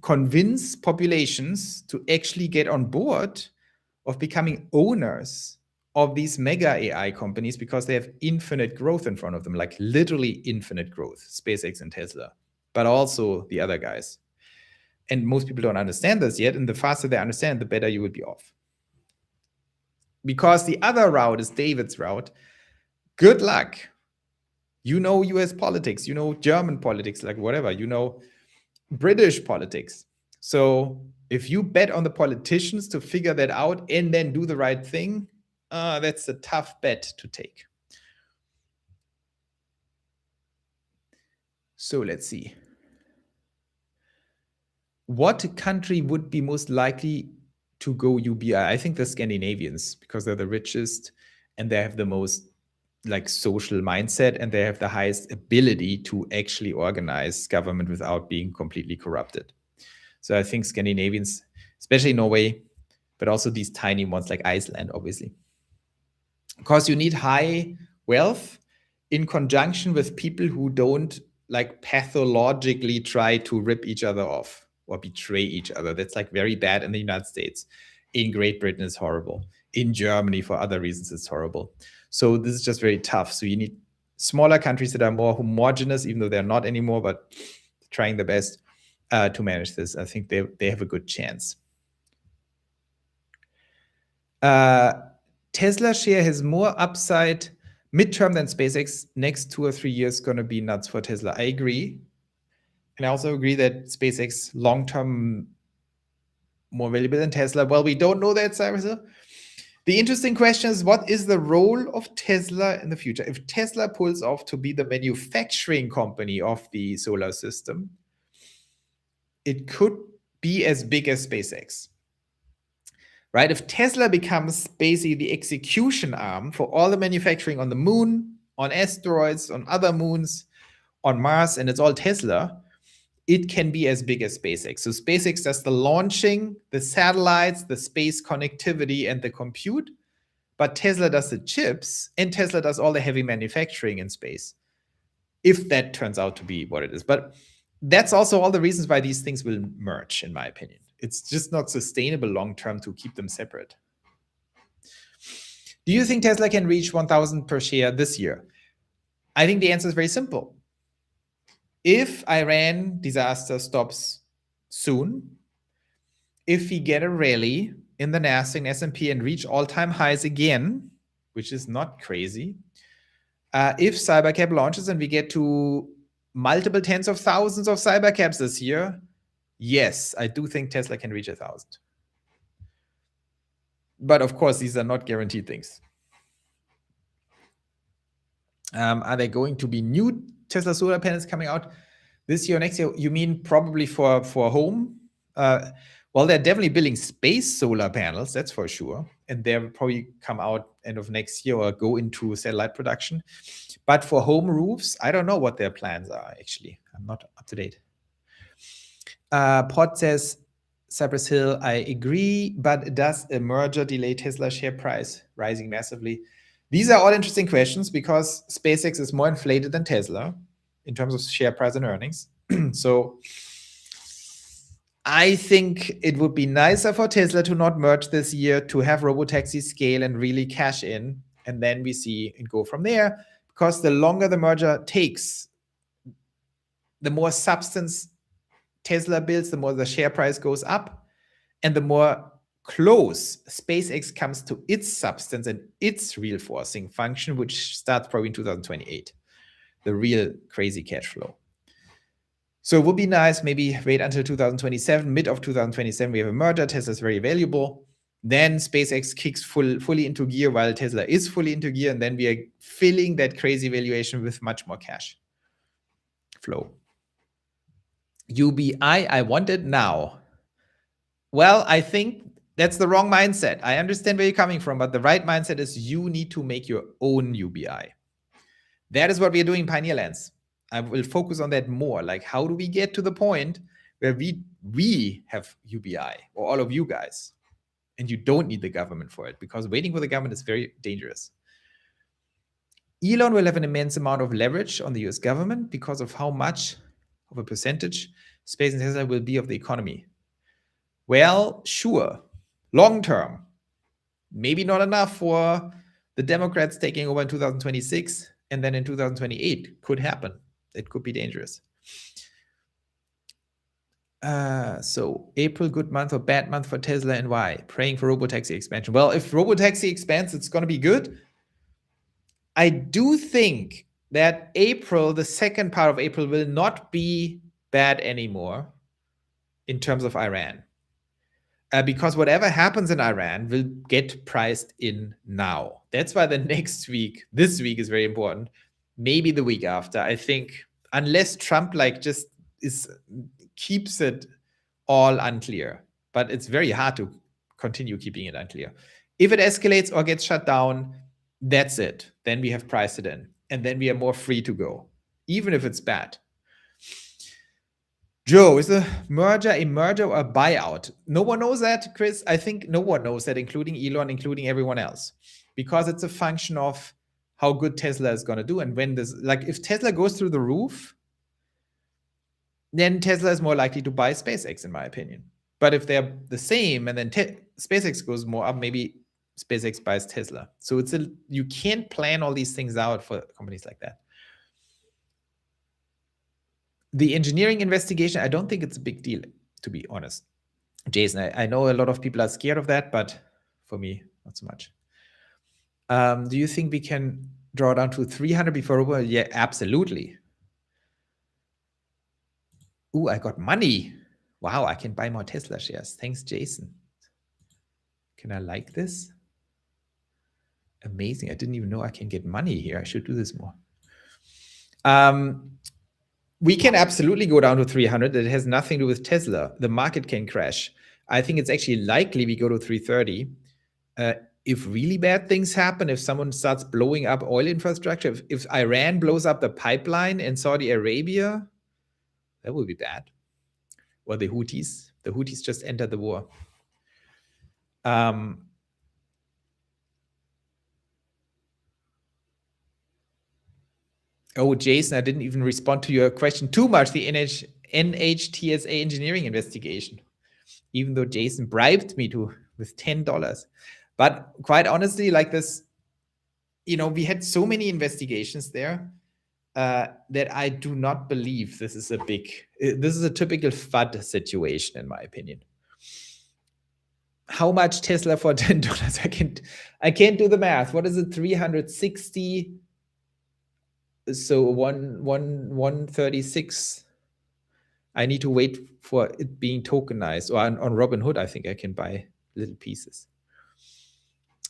convince populations to actually get on board of becoming owners of these mega AI companies, because they have infinite growth in front of them, like literally infinite growth, SpaceX and Tesla, but also the other guys. And most people don't understand this yet. And the faster they understand, the better you will be off. Because the other route is David's route. Good luck. You know US politics, you know German politics, like whatever, you know British politics. So if you bet on the politicians to figure that out and then do the right thing, that's a tough bet to take. So let's see. What country would be most likely to go UBI? I think the Scandinavians, because they're the richest and they have the most like social mindset, and they have the highest ability to actually organize government without being completely corrupted. So I think Scandinavians, especially Norway, but also these tiny ones like Iceland, obviously. Because you need high wealth in conjunction with people who don't like pathologically try to rip each other off or betray each other. That's like very bad in the United States. In Great Britain, it's horrible. in Germany. For other reasons, it's horrible. So this is just very tough. So you need smaller countries that are more homogenous, even though they're not anymore, but trying their best to manage this. I think they have a good chance. Tesla share has more upside midterm than SpaceX. Next 2 or 3 years going to be nuts for Tesla. I agree. And I also agree that SpaceX long-term more valuable than Tesla. Well, we don't know that, Cyrus. The interesting question is, what is the role of Tesla in the future? If Tesla pulls off to be the manufacturing company of the solar system, it could be as big as SpaceX. Right? If Tesla becomes basically the execution arm for all the manufacturing on the moon, on asteroids, on other moons, on Mars, and it's all Tesla, it can be as big as SpaceX. So SpaceX does the launching, the satellites, the space connectivity, and the compute, but Tesla does the chips, and Tesla does all the heavy manufacturing in space, if that turns out to be what it is. But that's also all the reasons why these things will merge, in my opinion. It's just not sustainable long-term to keep them separate. Do you think Tesla can reach 1,000 per share this year? I think the answer is very simple. If Iran disaster stops soon, if we get a rally in the Nasdaq and S&P and reach all-time highs again, which is not crazy, if Cybercap launches and we get to multiple tens of thousands of Cybercaps this year, yes, I do think Tesla can reach 1,000. But of course, these are not guaranteed things. Are there going to be new Tesla solar panels coming out this year or next year? You mean probably for home? Well, they're definitely building space solar panels, that's for sure. And they'll probably come out end of next year or go into satellite production. But for home roofs, I don't know what their plans are, actually. I'm not up to date. Pod says, Cypress Hill, I agree, but does a merger delay Tesla share price rising massively? These are all interesting questions because SpaceX is more inflated than Tesla in terms of share price and earnings. So I think it would be nicer for Tesla to not merge this year, to have Robotaxi scale and really cash in, and then we see it go from there. Because the longer the merger takes, the more substance Tesla builds, the more the share price goes up, and the more close SpaceX comes to its substance and its real forcing function, which starts probably in 2028, the real crazy cash flow. So it would be nice, maybe wait until 2027, mid of 2027, we have a merger, Tesla is very valuable. Then SpaceX kicks fully into gear while Tesla is fully into gear, and then we are filling that crazy valuation with much more cash flow. UBI, I want it now. Well, I think that's the wrong mindset. I understand where you're coming from, but the right mindset is you need to make your own UBI. That is what we are doing in Pioneerlands. I will focus on that more. Like, how do we get to the point where we have UBI, or all of you guys, and you don't need the government for it, because waiting for the government is very dangerous. Elon will have an immense amount of leverage on the US government because of how much of a percentage space and Tesla will be of the economy. Well, sure, long term, maybe not enough for the Democrats taking over in 2026, and then in 2028 could happen. It could be dangerous. So April, good month or bad month for Tesla, and why? Praying for Robotaxi expansion. Well, if Robotaxi expands, it's going to be good. I do think that April, the second part of April, will not be bad anymore in terms of Iran. Because whatever happens in Iran will get priced in now. That's why the next week, this week is very important. Maybe the week after, I think, unless Trump just keeps it all unclear. But it's very hard to continue keeping it unclear. If it escalates or gets shut down, that's it. Then we have priced it in. And then we are more free to go, even if it's bad. Joe, is a merger or a buyout? No one knows that, Chris. I think no one knows that, including Elon, including everyone else, because it's a function of how good Tesla is going to do. And when this, if Tesla goes through the roof, then Tesla is more likely to buy SpaceX, in my opinion. But if they're the same and then SpaceX goes more up, maybe SpaceX buys Tesla. So you can't plan all these things out for companies like that. The engineering investigation, I don't think it's a big deal, to be honest. Jason, I know a lot of people are scared of that, but for me, not so much. Do you think we can draw down to 300 before Robo? Yeah, absolutely. Ooh, I got money. Wow, I can buy more Tesla shares. Thanks, Jason. Can I like this? Amazing. I didn't even know I can get money here. I should do this more. We can absolutely go down to 300. It has nothing to do with Tesla. The market can crash. I think it's actually likely we go to 330. If really bad things happen, if someone starts blowing up oil infrastructure, if Iran blows up the pipeline in Saudi Arabia, that would be bad. Or the Houthis. The Houthis just entered the war. Oh, Jason, I didn't even respond to your question too much. The NHTSA engineering investigation, even though Jason bribed me with $10. But quite honestly, like this, we had so many investigations there that I do not believe this is a typical FUD situation, in my opinion. How much Tesla for $10? I can't do the math. What is it? 360. So 136. I need to wait for it being tokenized. Or on Robinhood, I think I can buy little pieces.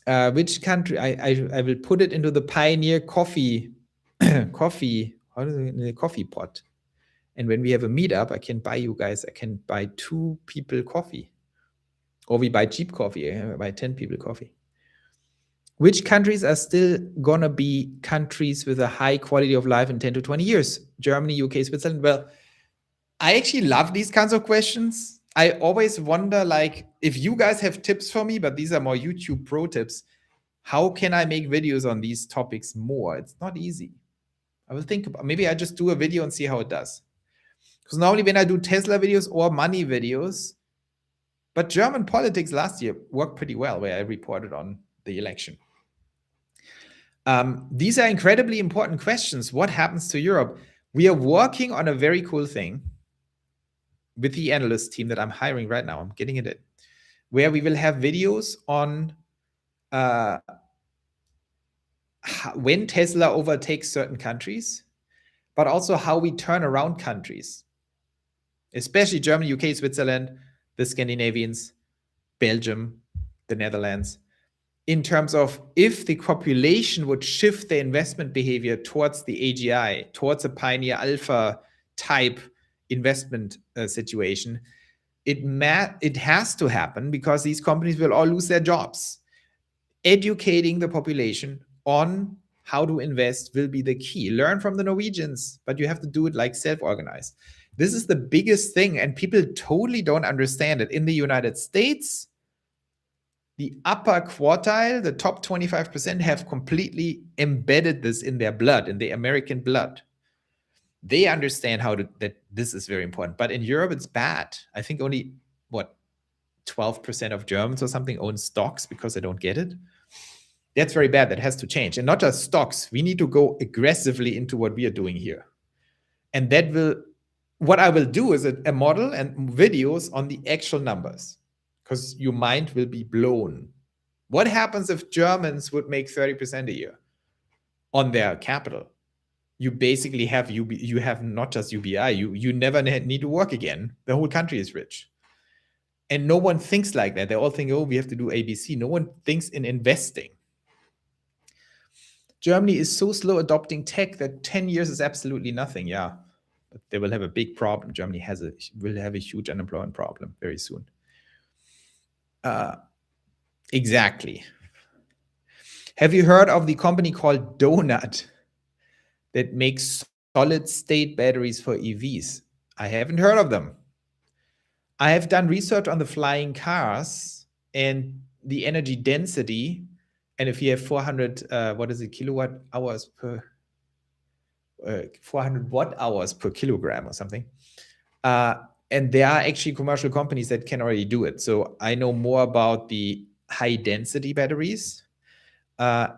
Which country? I will put it into the Pioneer coffee coffee pot. And when we have a meetup, I can buy you guys. I can buy 2 people coffee. Or we buy cheap coffee. I buy 10 people coffee. Which countries are still going to be countries with a high quality of life in 10 to 20 years? Germany, UK, Switzerland? Well, I actually love these kinds of questions. I always wonder, like, if you guys have tips for me, but these are more YouTube pro tips, how can I make videos on these topics more? It's not easy. I will think about, maybe I just do a video and see how it does. Because normally when I do Tesla videos or money videos, but German politics last year worked pretty well, where I reported on the election. These are incredibly important questions. What happens to Europe? We are working on a very cool thing with the analyst team that I'm hiring right now. I'm getting it in, where we will have videos on when Tesla overtakes certain countries, but also how we turn around countries, especially Germany, UK, Switzerland, the Scandinavians, Belgium, the Netherlands, in terms of if the population would shift their investment behavior towards the AGI, towards a Pioneer Alpha type investment situation, it has to happen because these companies will all lose their jobs. Educating the population on how to invest will be the key. Learn from the Norwegians, but you have to do it like self-organized. This is the biggest thing, and people totally don't understand it. In the United States, the upper quartile, the top 25%, have completely embedded this in their blood, in the American blood. They understand that this is very important. But in Europe, it's bad. I think only, 12% of Germans or something own stocks because they don't get it. That's very bad. That has to change. And not just stocks. We need to go aggressively into what we are doing here. And what I will do is a model and videos on the actual numbers, because your mind will be blown. What happens if Germans would make 30% a year on their capital? You basically have you have not just UBI, you never need to work again. The whole country is rich. And no one thinks like that. They all think, oh, we have to do ABC. No one thinks in investing. Germany is so slow adopting tech that 10 years is absolutely nothing. Yeah, but they will have a big problem. Germany will have a huge unemployment problem very soon. Exactly. Have you heard of the company called Donut that makes solid-state batteries for EVs? I haven't heard of them. I have done research on the flying cars and the energy density. And if you have 400, kilowatt hours per, 400 watt hours per kilogram or something. And there are actually commercial companies that can already do it. So I know more about the high density batteries. And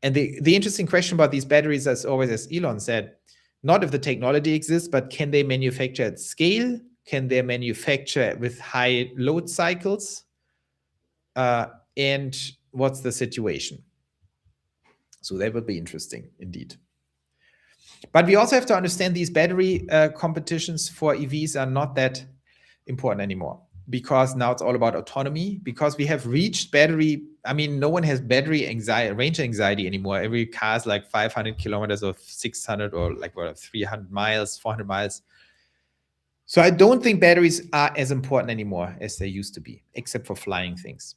the interesting question about these batteries, as always, as Elon said, not if the technology exists, but can they manufacture at scale? Can they manufacture with high load cycles? And what's the situation? So that would be interesting indeed. But we also have to understand these battery competitions for EVs are not that important anymore, because now it's all about autonomy, because we have reached battery. I mean, no one has battery anxiety, range anxiety anymore. Every car is like 500 kilometers or 600 or like 300 miles, 400 miles. So I don't think batteries are as important anymore as they used to be, except for flying things.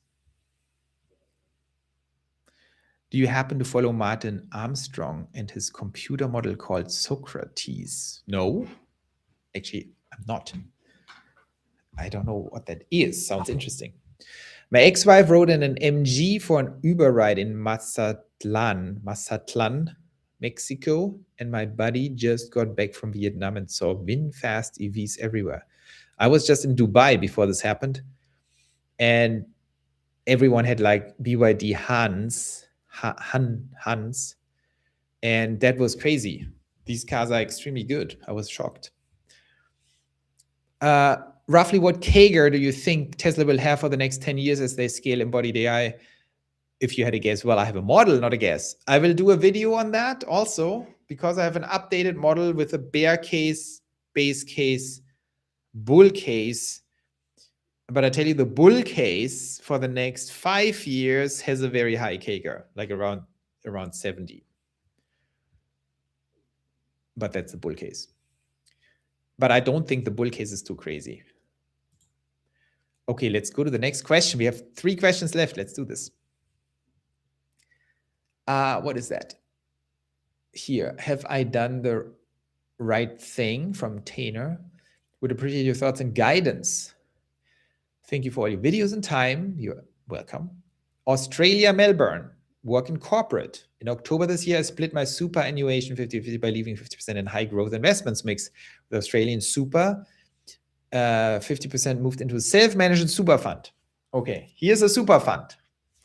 Do you happen to follow Martin Armstrong and his computer model called Socrates? No, actually, I'm not. I don't know what that is. Sounds interesting. My ex-wife rode in an MG for an Uber ride in Mazatlan, Mexico, and my buddy just got back from Vietnam and saw VinFast EVs everywhere. I was just in Dubai before this happened, and everyone had like BYD Hans, and that was crazy. These cars are extremely good. I was shocked. Roughly what CAGR do you think Tesla will have for the next 10 years as they scale embodied AI? If you had a guess, well, I have a model, not a guess. I will do a video on that also, because I have an updated model with a bear case, base case, bull case. But I tell you, the bull case for the next 5 years has a very high CAGR, like around 70. But that's the bull case. But I don't think the bull case is too crazy. Okay, let's go to the next question. We have 3 questions left. Let's do this. What is that? Here, have I done the right thing from Tainer? Would appreciate your thoughts and guidance. Thank you for all your videos and time. You're welcome. Australia, Melbourne, work in corporate. In October this year, I split my superannuation 50-50 by leaving 50% in high growth investments mix with Australian super. 50% moved into a self-managed super fund. Okay, here's a super fund.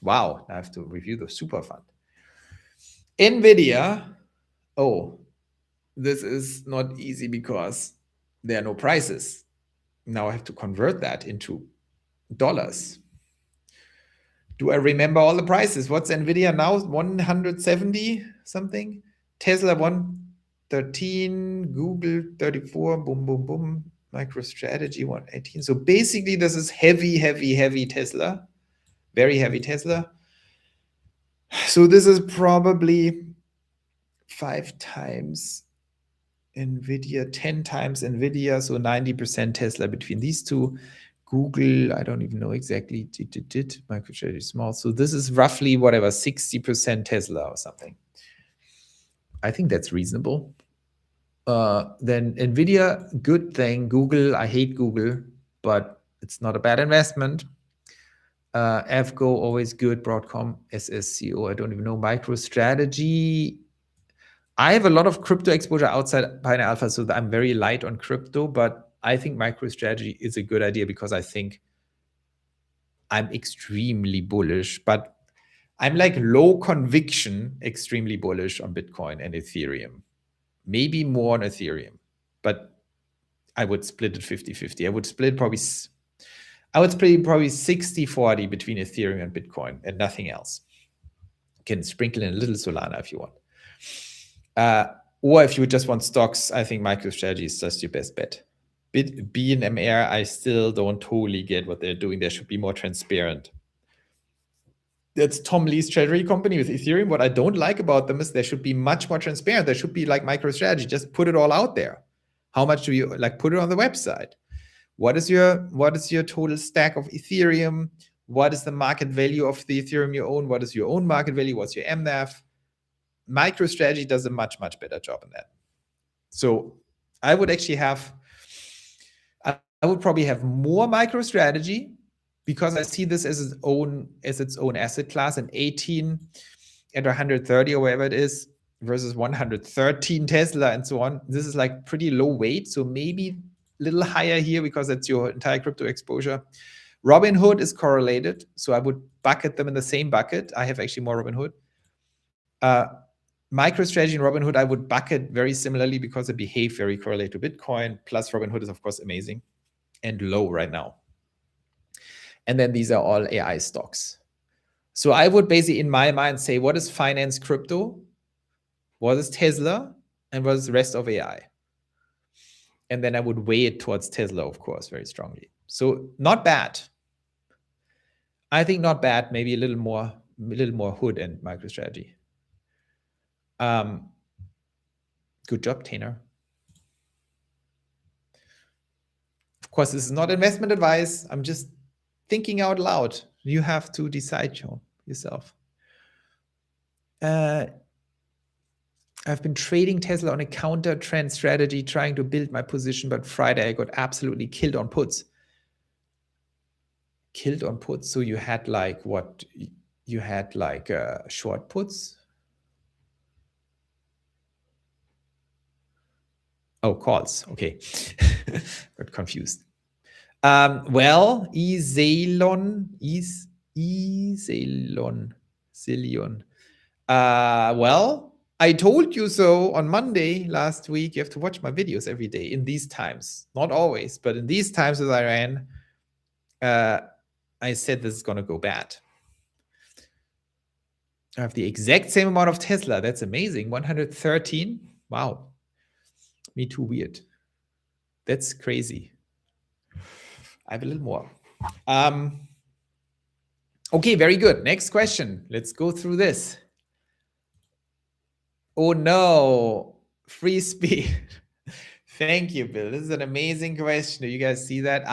Wow, I have to review the super fund. NVDA. Oh, this is not easy because there are no prices. Now I have to convert that into dollars. Do I remember all the prices? What's NVIDIA now? 170 something? Tesla 113, Google 34, boom, boom, boom. MicroStrategy 118. So basically this is heavy, heavy, heavy Tesla. Very heavy Tesla. So this is probably 5 times NVIDIA, 10 times NVIDIA, so 90% Tesla between these two. Google, I don't even know exactly. MicroStrategy small. So this is roughly whatever, 60% Tesla or something. I think that's reasonable. Then NVIDIA, good thing. Google, I hate Google, but it's not a bad investment. Avgo, always good. Broadcom, SSCO, I don't even know. MicroStrategy. I have a lot of crypto exposure outside Pioneer Alpha, so I'm very light on crypto, but I think MicroStrategy is a good idea because I think I'm extremely bullish, but I'm like low conviction, extremely bullish on Bitcoin and Ethereum. Maybe more on Ethereum, but I would split it 50-50. I would split probably 60-40 between Ethereum and Bitcoin and nothing else. You can sprinkle in a little Solana if you want. Or if you just want stocks, I think MicroStrategy is just your best bet. BNMR, I still don't totally get what they're doing. They should be more transparent. That's Tom Lee's treasury company with Ethereum. What I don't like about them is they should be much more transparent. They should be like MicroStrategy. Just put it all out there. How much do you like? Put it on the website. What is your total stack of Ethereum? What is the market value of the Ethereum you own? What is your own market value? What's your MNAV? MicroStrategy does a much, much better job in that. So I would actually I would probably have more MicroStrategy because I see this as its own asset class, an 18 and 130 or whatever it is versus 113 Tesla and so on. This is like pretty low weight. So maybe a little higher here because that's your entire crypto exposure. Robinhood is correlated, so I would bucket them in the same bucket. I have actually more Robinhood. MicroStrategy and Robinhood, I would bucket very similarly because they behave very correlated to Bitcoin. Plus, Robinhood is, of course, amazing and low right now. And then these are all AI stocks. So I would basically, in my mind, say, what is finance crypto? What is Tesla? And what is the rest of AI? And then I would weigh it towards Tesla, of course, very strongly. So not bad. I think not bad, maybe a little more hood and MicroStrategy. Good job, Tainer. Of course, this is not investment advice. I'm just thinking out loud. You have to decide yourself. I've been trading Tesla on a counter trend strategy, trying to build my position, but Friday I got absolutely killed on puts. Killed on puts. So you had like what? You had like short puts. Oh, calls. Okay. Got confused. Well, Zillion. Well, I told you so on Monday last week. You have to watch my videos every day in these times. Not always, but in these times as I ran, I said this is going to go bad. I have the exact same amount of Tesla. That's amazing. 113. Wow. Me too weird. That's crazy. I have a little more. Okay, very good. Next question. Let's go through this. Oh no, free speed. Thank you, Bill. This is an amazing question. Do you guys see that?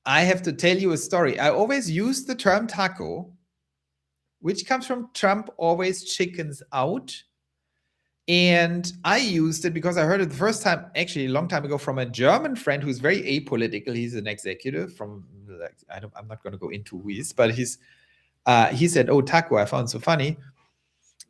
I have to tell you a story. I always use the term taco, which comes from Trump always chickens out. And I used it because I heard it the first time, actually a long time ago, from a German friend who's very apolitical. He's an executive from, I'm not going to go into who he is, but he said, oh, taco, I found so funny.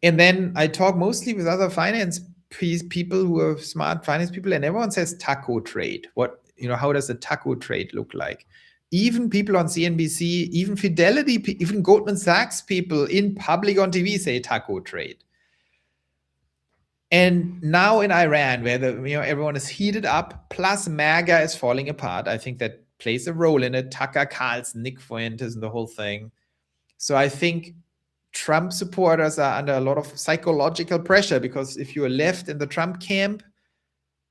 And then I talk mostly with other finance people who are smart finance people, and everyone says taco trade. How does a taco trade look like? Even people on CNBC, even Fidelity, even Goldman Sachs people in public on TV say taco trade. And now in Iran, where everyone is heated up, plus MAGA is falling apart, I think that plays a role in it. Tucker Carlson, Nick Fuentes, and the whole thing. So I think Trump supporters are under a lot of psychological pressure, because if you're left in the Trump camp,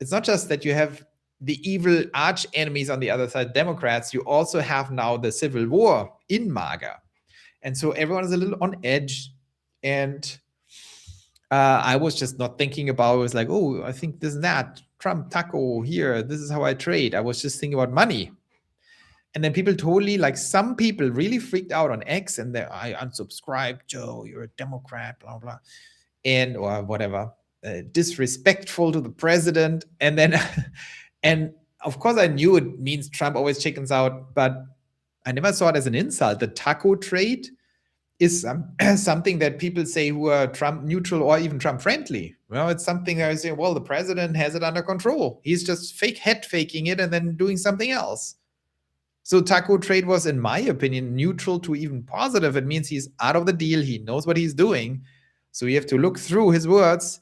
it's not just that you have the evil arch enemies on the other side, Democrats, you also have now the civil war in MAGA. And so everyone is a little on edge. And I was just not thinking about it. It was like, oh, I think this and that, Trump, taco, here, this is how I trade. I was just thinking about money. And then people some people really freaked out on X, and I unsubscribe, Joe, you're a Democrat, blah, blah, or whatever, disrespectful to the president. And then, and of course I knew it means Trump always chickens out, but I never saw it as an insult. The taco trade is something that people say who are Trump neutral or even Trump friendly. Well, it's something that I say, well, the president has it under control. He's just head faking it and then doing something else. So taco trade was, in my opinion, neutral to even positive. It means he's out of the deal. He knows what he's doing. So you have to look through his words,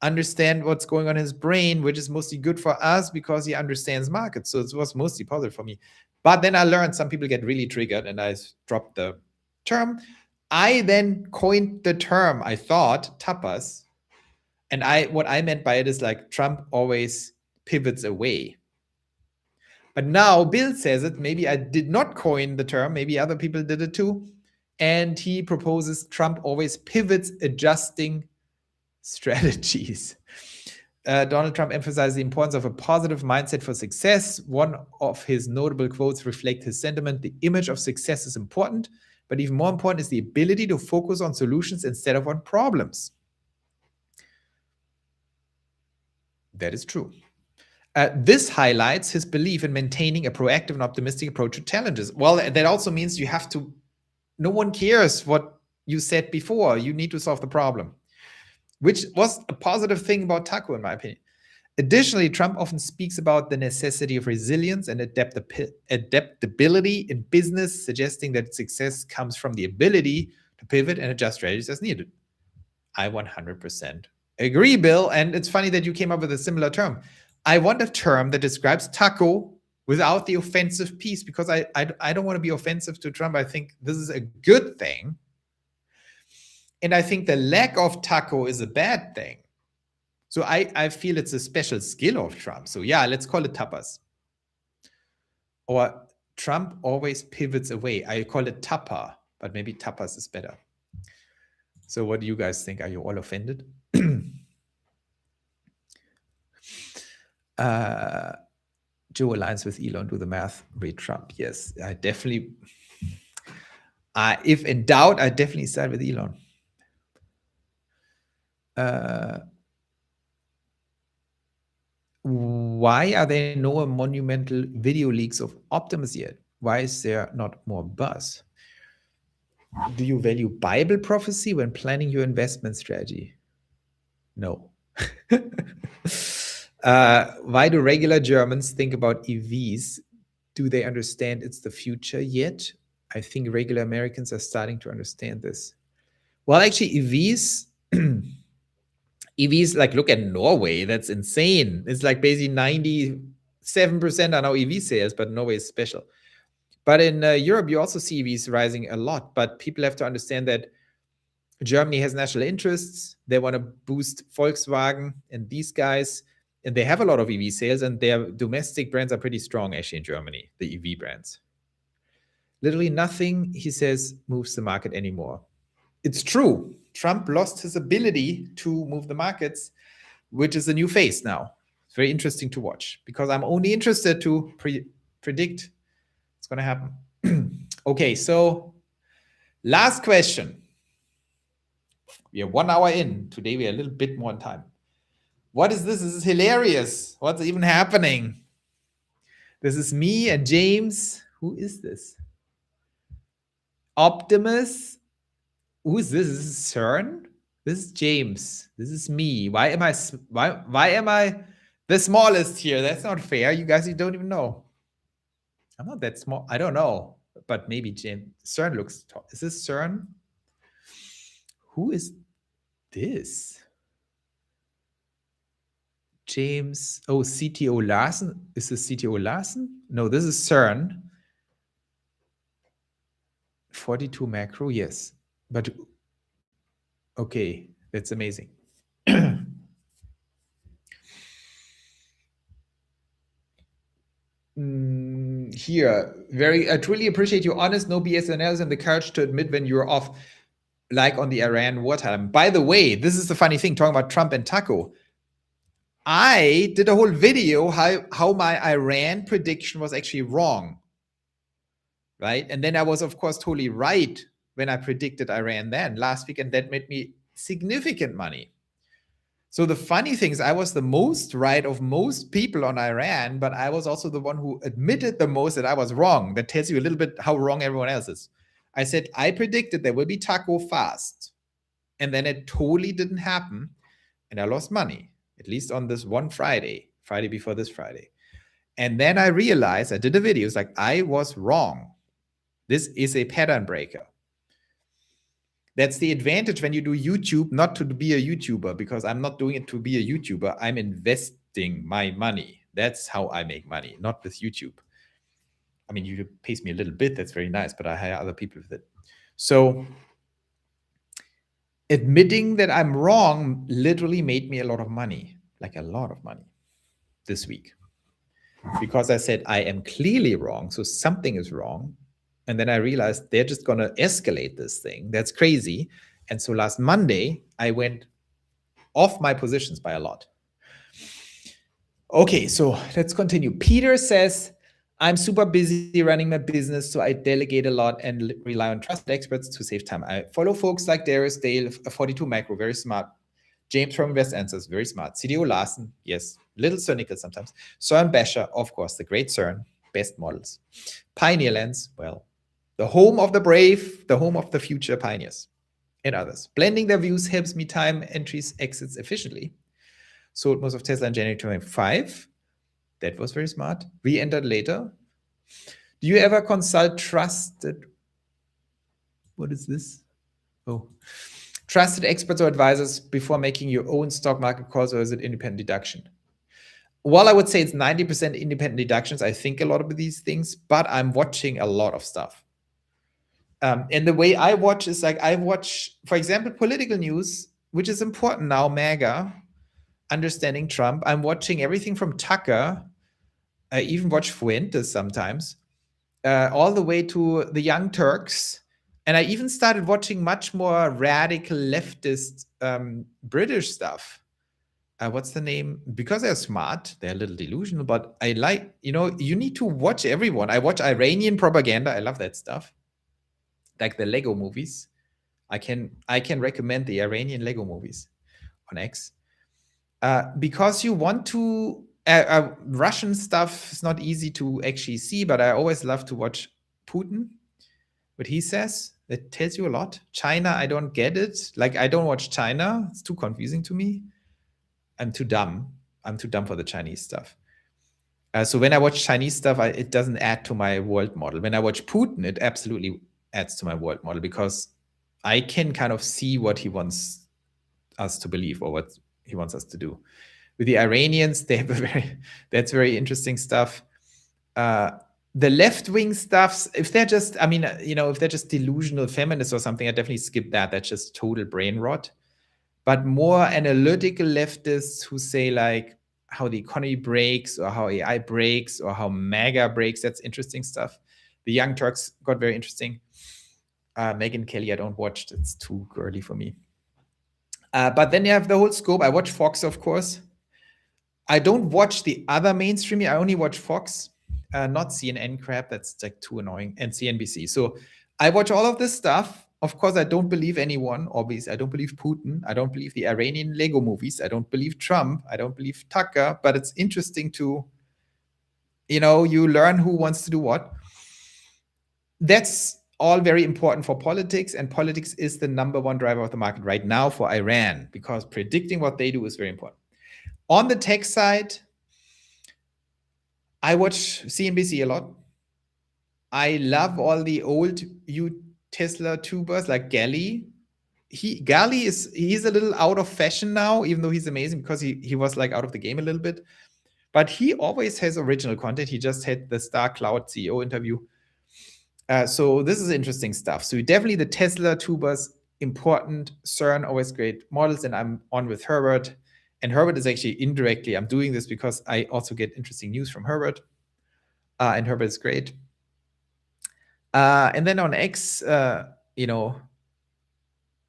understand what's going on in his brain, which is mostly good for us because he understands markets. So it was mostly positive for me. But then I learned some people get really triggered, and I dropped the term. I then coined the term, I thought, tapas. And what I meant by it is like Trump always pivots away. But now Bill says it. Maybe I did not coin the term. Maybe other people did it too. And he proposes Trump always pivots, adjusting strategies. Donald Trump emphasized the importance of a positive mindset for success. One of his notable quotes reflects his sentiment. The image of success is important, but even more important is the ability to focus on solutions instead of on problems. That is true. This highlights his belief in maintaining a proactive and optimistic approach to challenges. Well, that also means you have to, no one cares what you said before. You need to solve the problem, which was a positive thing about Taco, in my opinion. Additionally, Trump often speaks about the necessity of resilience and adaptability in business, suggesting that success comes from the ability to pivot and adjust strategies as needed. I 100% agree, Bill. And it's funny that you came up with a similar term. I want a term that describes taco without the offensive piece, because I don't want to be offensive to Trump. I think this is a good thing. And I think the lack of taco is a bad thing. So I feel it's a special skill of Trump. So yeah, let's call it tapas. Or Trump always pivots away. I call it tapa, but maybe tapas is better. So what do you guys think? Are you all offended? Joe aligns with Elon, do the math, read Trump. Yes, I definitely, if in doubt, I definitely side with Elon. Why are there no monumental video leaks of Optimus yet? Why is there not more buzz? Do you value Bible prophecy when planning your investment strategy? No. Why do regular Germans think about EVs? Do they understand it's the future yet? I think regular Americans are starting to understand this. Well, actually, EVs, like look at Norway. That's insane. It's like basically 97% are now EV sales, but Norway is special. But in Europe, you also see EVs rising a lot. But people have to understand that Germany has national interests. They want to boost Volkswagen and these guys, and they have a lot of EV sales, and their domestic brands are pretty strong actually in Germany, the EV brands. Literally nothing, he says, moves the market anymore. It's true. Trump lost his ability to move the markets, which is a new phase now. It's very interesting to watch, because I'm only interested to predict what's going to happen. Okay, so last question. We are 1 hour in. Today we are a little bit more on time. What is this? This is hilarious. What's even happening? This is me and James. Who is this? Optimus. Who is this? This is CERN. This is James. This is me. Why am I the smallest here? That's not fair. You guys, you don't even know. I'm not that small. I don't know, but maybe James. CERN looks tall. Is this CERN? Who is this? James. Oh, CTO Larson. Is this CTO Larson? No, this is CERN. 42 macro, yes. But okay, that's amazing. Here, I truly appreciate your honest, no BS analysis and the courage to admit when you're off, like on the Iran wartime. By the way, this is the funny thing, talking about Trump and Taco. I did a whole video how my Iran prediction was actually wrong, right? And then I was, of course, totally right when I predicted Iran then last week, and that made me significant money. So the funny thing is, I was the most right of most people on Iran, but I was also the one who admitted the most that I was wrong. That tells you a little bit how wrong everyone else is. I said, I predicted there will be taco fast. And then it totally didn't happen. And I lost money, at least on this one Friday before this Friday. And then I realized, I did a video, it's like, I was wrong. This is a pattern breaker. That's the advantage when you do YouTube, not to be a YouTuber, because I'm not doing it to be a YouTuber. I'm investing my money. That's how I make money, not with YouTube. I mean, YouTube pays me a little bit. That's very nice, but I hire other people with it. So admitting that I'm wrong literally made me a lot of money, like a lot of money this week. Because I said, I am clearly wrong, so something is wrong. And then I realized they're just going to escalate this thing. That's crazy. And so last Monday, I went off my positions by a lot. Okay, so let's continue. Peter says, I'm super busy running my business, so I delegate a lot and rely on trusted experts to save time. I follow folks like Darius Dale, 42 Macro, very smart. James from Invest Answers, very smart. CDO Larson, yes, little cynical sometimes. Søren Basher, of course, the great Søren, best models. Pioneerlands, well, the home of the brave, the home of the future pioneers, and others. Blending their views helps me time entries, exits efficiently. sold most of Tesla in January 2025. That was very smart. Re-entered later. Do you ever consult trusted? What is this? Oh, trusted experts or advisors before making your own stock market calls, or is it independent deduction? Well, I would say it's 90% independent deductions. I think a lot of these things, but I'm watching a lot of stuff. And the way I watch is like I watch, for example, political news, which is important now, MAGA, understanding Trump. I'm watching everything from Tucker. I even watch Fuentes sometimes, all the way to the Young Turks. And I even started watching much more radical leftist British stuff. What's the name? Because they're smart, they're a little delusional, but I like, you need to watch everyone. I watch Iranian propaganda. I love that stuff. Like the Lego movies. I can recommend the Iranian Lego movies on X. Because you want to, Russian stuff is not easy to actually see, but I always love to watch Putin, what he says. That tells you a lot. China, I don't get it. Like, I don't watch China. It's too confusing to me. I'm too dumb. I'm too dumb for the Chinese stuff. So when I watch Chinese stuff, it doesn't add to my world model. When I watch Putin, it absolutely adds to my world model because I can kind of see what he wants us to believe or what he wants us to do. With the Iranians, they have that's very interesting stuff. The left-wing stuff, if they're just, if they're just delusional feminists or something, I definitely skip that. That's just total brain rot. But more analytical leftists who say like how the economy breaks or how AI breaks or how MAGA breaks, that's interesting stuff. The Young Turks got very interesting. Megyn Kelly, I don't watch. It's too girly for me. But then you have the whole scope. I watch Fox, of course. I don't watch the other mainstream. I only watch Fox, not CNN crap. That's like too annoying. And CNBC. So I watch all of this stuff. Of course, I don't believe anyone. Obviously, I don't believe Putin. I don't believe the Iranian Lego movies. I don't believe Trump. I don't believe Tucker. But it's interesting to, you learn who wants to do what. That's all very important for politics. And politics is the number one driver of the market right now for Iran, because predicting what they do is very important. On the tech side, I watch CNBC a lot. I love all the old Tesla tubers like Gally. He's a little out of fashion now, even though he's amazing because he was like out of the game a little bit. But he always has original content. He just had the Star Cloud CEO interview. So this is interesting stuff. So definitely the Tesla tubers, important. CERN, always great models. And I'm on with Herbert. And Herbert is actually indirectly, I'm doing this because I also get interesting news from Herbert. And Herbert is great. And then on X,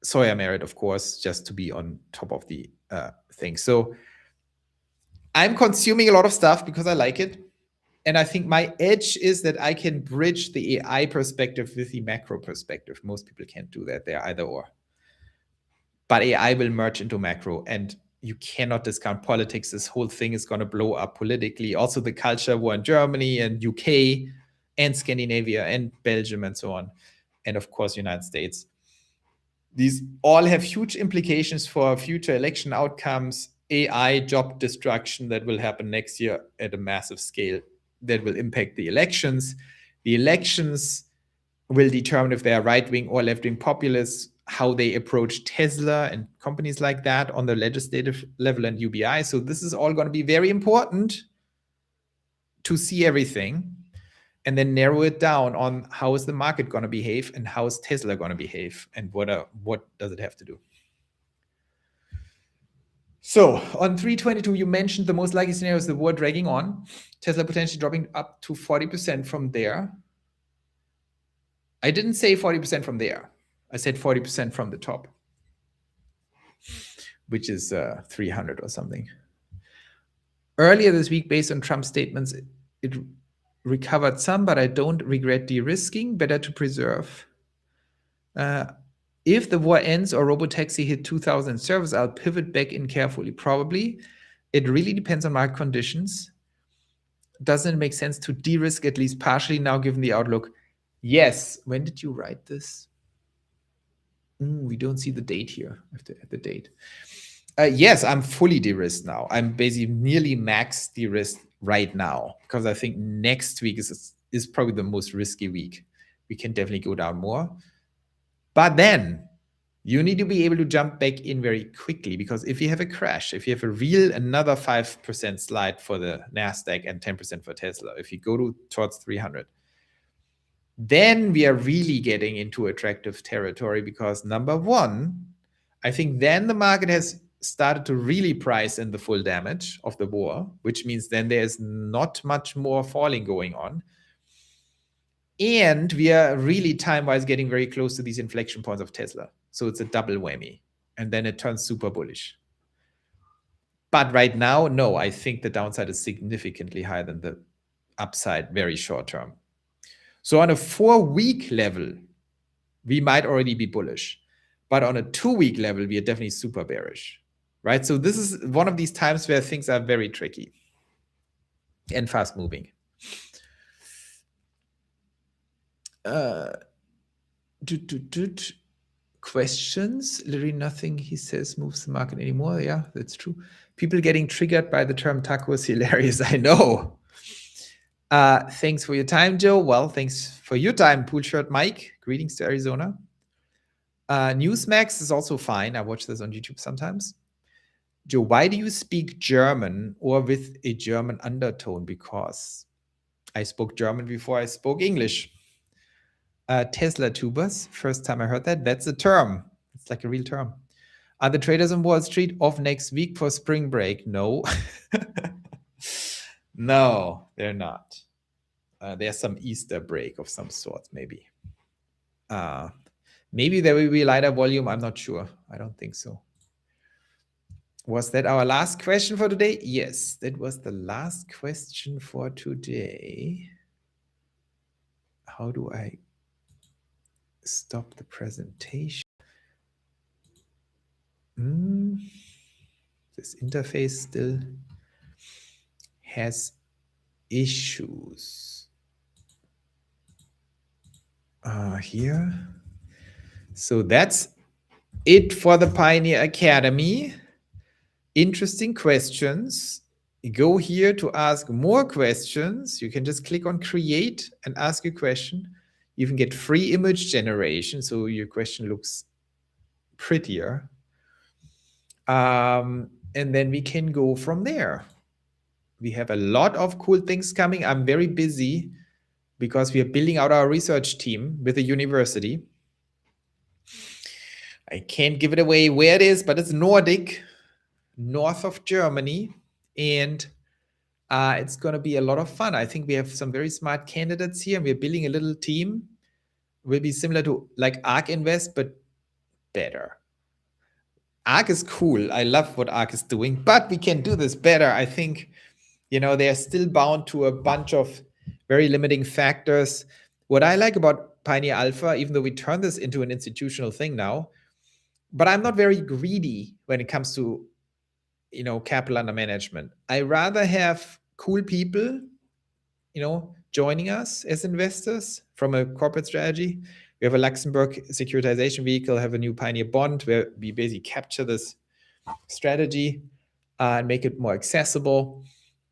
Sawyer Merritt, of course, just to be on top of the thing. So I'm consuming a lot of stuff because I like it. And I think my edge is that I can bridge the AI perspective with the macro perspective. Most people can't do that. They're either or. But AI will merge into macro, and you cannot discount politics. This whole thing is going to blow up politically. Also, the culture war in Germany and UK and Scandinavia and Belgium and so on. And of course, United States. These all have huge implications for future election outcomes, AI job destruction that will happen next year at a massive scale that will impact the elections. The elections will determine if they are right-wing or left-wing populists, how they approach Tesla and companies like that on the legislative level and UBI. So this is all going to be very important to see everything and then narrow it down on how is the market going to behave and how is Tesla going to behave and what does it have to do. So on 322, you mentioned the most likely scenario is the war dragging on, Tesla potentially dropping up to 40% from there. I didn't say 40% from there. I said 40% from the top, which is 300 or something. Earlier this week, based on Trump's statements, it recovered some, but I don't regret de-risking. Better to preserve. If the war ends or Robotaxi hit 2,000 servers, I'll pivot back in carefully. Probably. It really depends on market conditions. Doesn't it make sense to de-risk at least partially now, given the outlook? Yes. When did you write this? We don't see the date here. I have to add the date. Yes, I'm fully de-risked now. I'm basically nearly max de-risked right now because I think next week is probably the most risky week. We can definitely go down more. But then you need to be able to jump back in very quickly because if you have a crash, if you have a real another 5% slide for the NASDAQ and 10% for Tesla, if you go towards 300, then we are really getting into attractive territory because number one, I think then the market has started to really price in the full damage of the war, which means then there's not much more falling going on. And we are really time-wise getting very close to these inflection points of Tesla. So it's a double whammy. And then it turns super bullish. But right now, no, I think the downside is significantly higher than the upside very short term. So on a 4-week level, we might already be bullish. But on a 2-week level, we are definitely super bearish, right? So this is one of these times where things are very tricky and fast moving. Questions? Literally nothing he says moves the market anymore. Yeah, that's true. People getting triggered by the term taco is hilarious. I know. Thanks for your time, Joe. Well, thanks for your time, Pool Shirt Mike. Greetings to Arizona. Newsmax is also fine. I watch this on YouTube sometimes. Joe, why do you speak German or with a German undertone? Because I spoke German before I spoke English. Tesla tubers, first time I heard that. That's a term. It's like a real term. Are the traders on Wall Street off next week for spring break? No. No, they're not. There's some Easter break of some sort, maybe. Maybe there will be lighter volume. I'm not sure. I don't think so. Was that our last question for today? Yes, that was the last question for today. How do I stop the presentation? This interface still has issues. Here. So that's it for the Pioneer Academy. Interesting questions. You go here to ask more questions. You can just click on create and ask a question. You can get free image generation, so your question looks prettier. And then we can go from there. We have a lot of cool things coming. I'm very busy because we are building out our research team with the university. I can't give it away where it is, but it's Nordic, north of Germany. And it's going to be a lot of fun. I think we have some very smart candidates here, and we're building a little team. It will be similar to like ARK Invest, but better. ARK is cool. I love what ARK is doing, but we can do this better. I think, they're still bound to a bunch of very limiting factors. What I like about Pioneer Alpha, even though we turn this into an institutional thing now, but I'm not very greedy when it comes to, capital under management. I rather have cool people, joining us as investors from a corporate strategy. We have a Luxembourg securitization vehicle, have a new Pioneer bond where we basically capture this strategy and make it more accessible.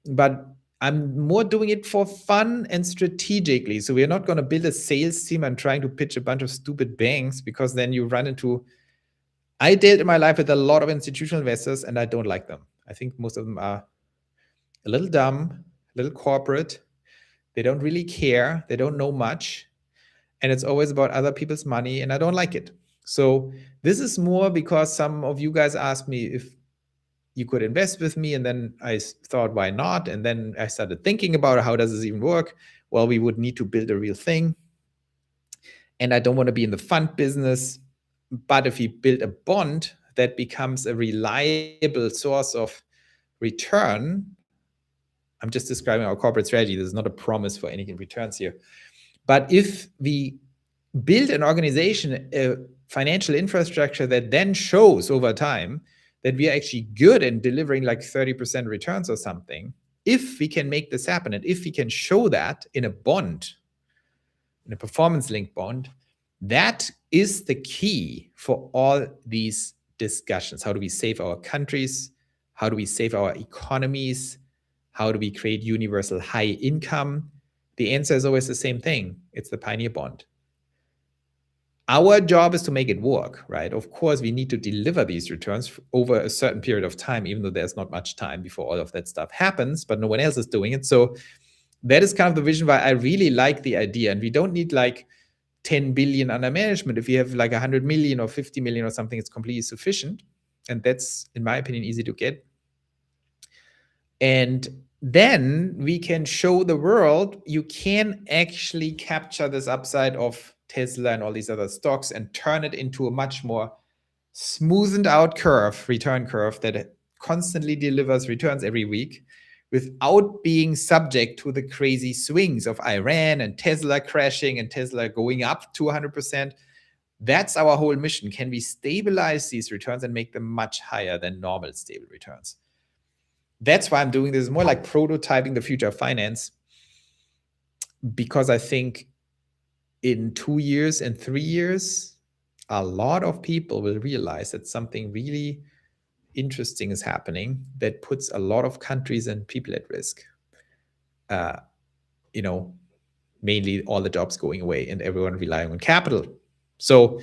But I'm more doing it for fun and strategically. So we're not going to build a sales team and trying to pitch a bunch of stupid banks, because then you run into, I dealt in my life with a lot of institutional investors and I don't like them. I think most of them are a little dumb, a little corporate. They don't really care. They don't know much. And it's always about other people's money, and I don't like it. So this is more because some of you guys asked me if you could invest with me, and then I thought, why not? And then I started thinking about how does this even work? Well, we would need to build a real thing. And I don't want to be in the fund business. But if you build a bond that becomes a reliable source of return, I'm just describing our corporate strategy. There's not a promise for any returns here. But if we build an organization, a financial infrastructure that then shows over time that we are actually good in delivering like 30% returns or something, if we can make this happen, and if we can show that in a bond, in a performance-linked bond, that is the key for all these discussions. How do we save our countries? How do we save our economies? How do we create universal high income? The answer is always the same thing. It's the Pioneer Bond. Our job is to make it work, right? Of course, we need to deliver these returns over a certain period of time, even though there's not much time before all of that stuff happens, but no one else is doing it. So that is kind of the vision why I really like the idea. And we don't need like 10 billion under management. If you have like 100 million or 50 million or something, it's completely sufficient. And that's, in my opinion, easy to get. And then we can show the world you can actually capture this upside of Tesla and all these other stocks and turn it into a much more smoothened out curve, return curve that constantly delivers returns every week without being subject to the crazy swings of Iran and Tesla crashing and Tesla going up to 100%. That's our whole mission. Can we stabilize these returns and make them much higher than normal stable returns? That's why I'm doing this. More like prototyping the future of finance, because I think in 2 years and 3 years, a lot of people will realize that something really interesting is happening that puts a lot of countries and people at risk. Mainly all the jobs going away and everyone relying on capital. So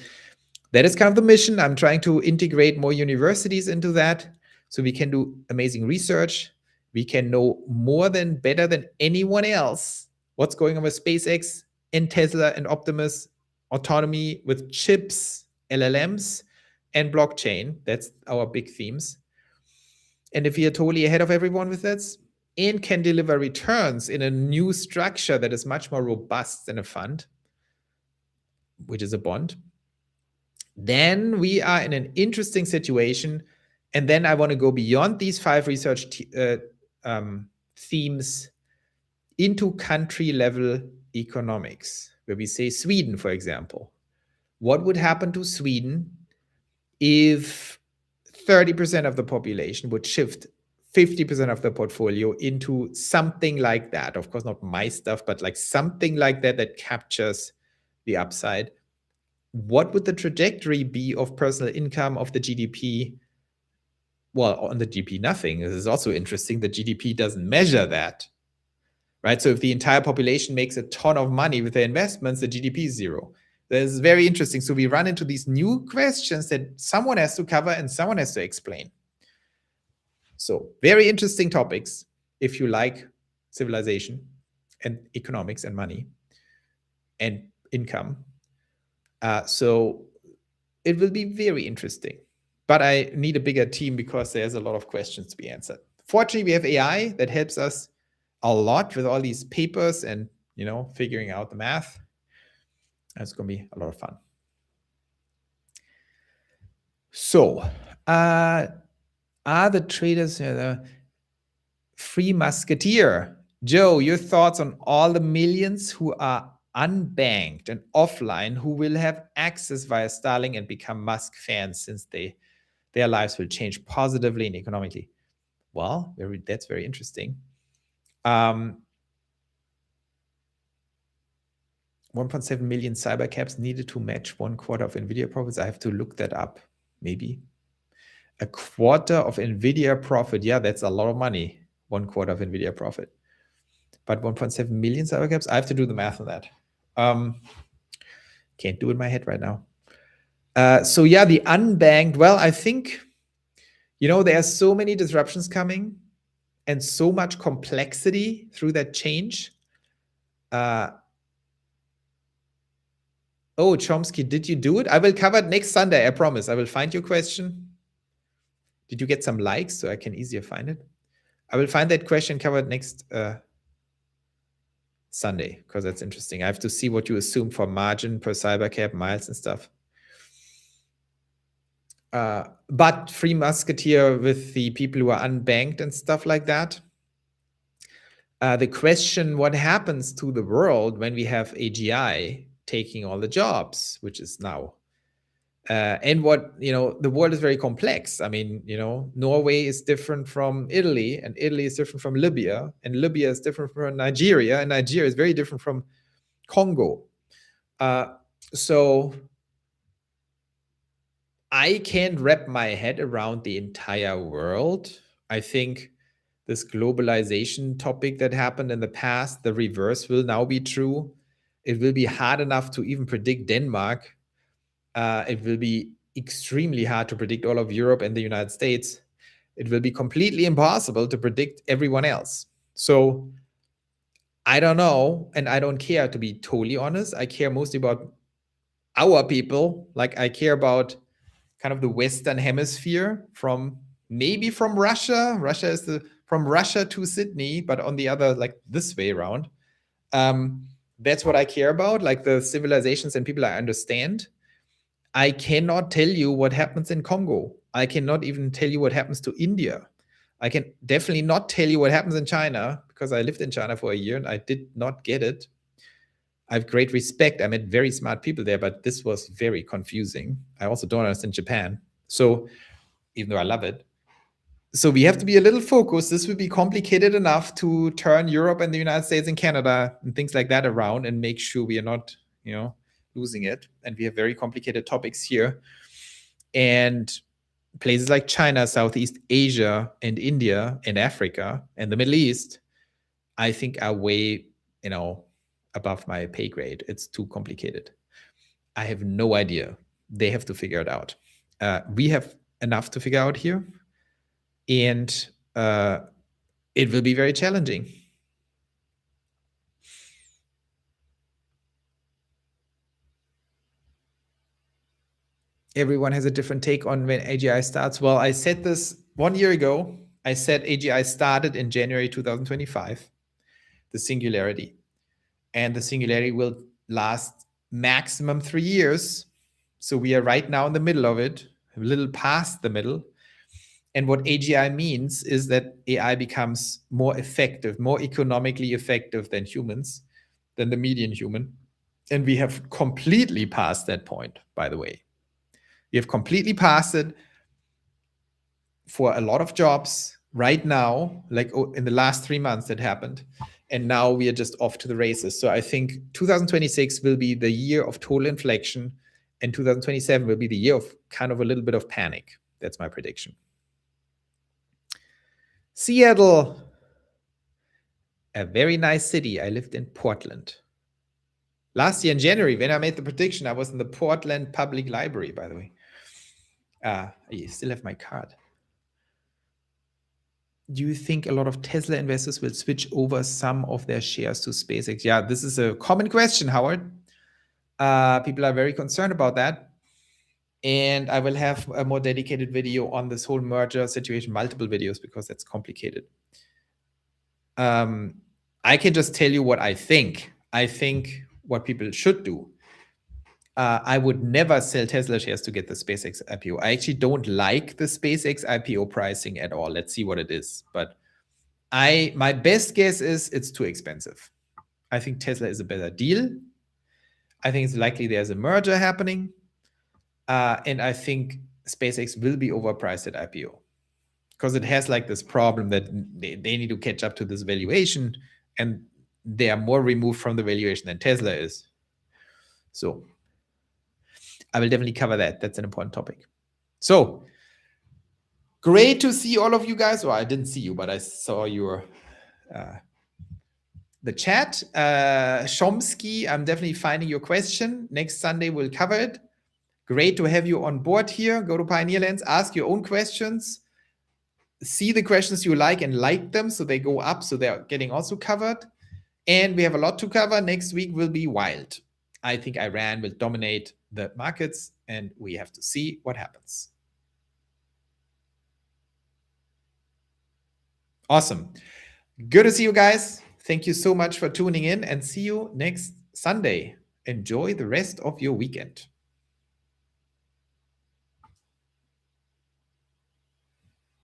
that is kind of the mission. I'm trying to integrate more universities into that so we can do amazing research. We can know better than anyone else what's going on with SpaceX and Tesla and Optimus, autonomy with chips, LLMs, and blockchain. That's our big themes. And if we are totally ahead of everyone with this and can deliver returns in a new structure that is much more robust than a fund, which is a bond, then we are in an interesting situation. And then I want to go beyond these 5 research themes into country level economics, where we say Sweden, for example. What would happen to Sweden if 30% of the population would shift 50% of the portfolio into something like that? Of course, not my stuff, but like something like that that captures the upside. What would the trajectory be of personal income, of the GDP? Well, on the GDP, nothing. This is also interesting. The GDP doesn't measure that, right? So if the entire population makes a ton of money with their investments, the GDP is zero. This is very interesting. So we run into these new questions that someone has to cover and someone has to explain. So very interesting topics if you like civilization and economics and money and income. So it will be very interesting. But I need a bigger team because there's a lot of questions to be answered. Fortunately, we have AI that helps us a lot with all these papers and, figuring out the math. It's going to be a lot of fun. So, are the traders the free musketeer? Joe, your thoughts on all the millions who are unbanked and offline who will have access via Starlink and become Musk fans since their lives will change positively and economically? Well, that's very interesting. 1.7 million cyber caps needed to match 1/4 of NVIDIA profits. I have to look that up. Maybe 1/4 of NVIDIA profit. Yeah, that's a lot of money. 1/4 of NVIDIA profit. But 1.7 million cyber caps, I have to do the math on that. Can't do it in my head right now. So yeah, the unbanked, well, I think, there are so many disruptions coming and so much complexity through that change. Oh, Chomsky, did you do it? I will cover it next Sunday, I promise. I will find your question. Did you get some likes so I can easier find it? I will find that question covered next Sunday, because that's interesting. I have to see what you assume for margin per cyber cap, miles and stuff. But free musketeer with the people who are unbanked and stuff like that. The question, what happens to the world when we have AGI taking all the jobs, which is now? And what, the world is very complex. I mean, Norway is different from Italy, and Italy is different from Libya, and Libya is different from Nigeria, and Nigeria is very different from Congo. So I can't wrap my head around the entire world. I think this globalization topic that happened in the past, the reverse will now be true. It will be hard enough to even predict Denmark. It will be extremely hard to predict all of Europe and the United States. It will be completely impossible to predict everyone else. So I don't know, and I don't care, to be totally honest. I care mostly about our people. Like, I care about kind of the Western hemisphere, from Russia. Russia is from Russia to Sydney, but on the other, like this way around. That's what I care about, like the civilizations and people I understand. I cannot tell you what happens in Congo. I cannot even tell you what happens to India. I can definitely not tell you what happens in China, because I lived in China for a year and I did not get it. I have great respect. I met very smart people there, but this was very confusing. I also don't understand Japan. So even though I love it. So we have to be a little focused. This would be complicated enough to turn Europe and the United States and Canada and things like that around and make sure we are not, losing it. And we have very complicated topics here. And places like China, Southeast Asia, and India, and Africa, and the Middle East, I think are way, above my pay grade. It's too complicated. I have no idea. They have to figure it out. We have enough to figure out here. And it will be very challenging. Everyone has a different take on when AGI starts. Well, I said this 1 year ago. I said AGI started in January 2025, the singularity. And the singularity will last maximum 3 years. So we are right now in the middle of it, a little past the middle. And what AGI means is that AI becomes more effective, more economically effective than humans, than the median human. And we have completely passed that point, by the way. We have completely passed it for a lot of jobs right now, like in the last 3 months that happened. And now we are just off to the races. So I think 2026 will be the year of total inflection, and 2027 will be the year of kind of a little bit of panic. That's my prediction. Seattle, a very nice city. I lived in Portland. Last year in January, when I made the prediction, I was in the Portland Public Library, by the way. I still have my card. Do you think a lot of Tesla investors will switch over some of their shares to SpaceX? Yeah, this is a common question, Howard. People are very concerned about that. And I will have a more dedicated video on this whole merger situation, multiple videos, because that's complicated. I can just tell you what I think. I think what people should do. I would never sell Tesla shares to get the SpaceX IPO. I actually don't like the SpaceX IPO pricing at all. Let's see what it is. But my best guess is it's too expensive. I think Tesla is a better deal. I think it's likely there's a merger happening. And I think SpaceX will be overpriced at IPO, because it has like this problem that they need to catch up to this valuation, and they are more removed from the valuation than Tesla is. So I will definitely cover that. That's an important topic. So great to see all of you guys. Well, I didn't see you, but I saw your the chat. Chomsky, I'm definitely finding your question. Next Sunday we'll cover it. Great to have you on board here. Go to Pioneerlands, ask your own questions. See the questions you like and like them, so they go up, so they're getting also covered. And we have a lot to cover. Next week will be wild. I think Iran will dominate the markets, and we have to see what happens. Awesome. Good to see you guys. Thank you so much for tuning in, and see you next Sunday. Enjoy the rest of your weekend.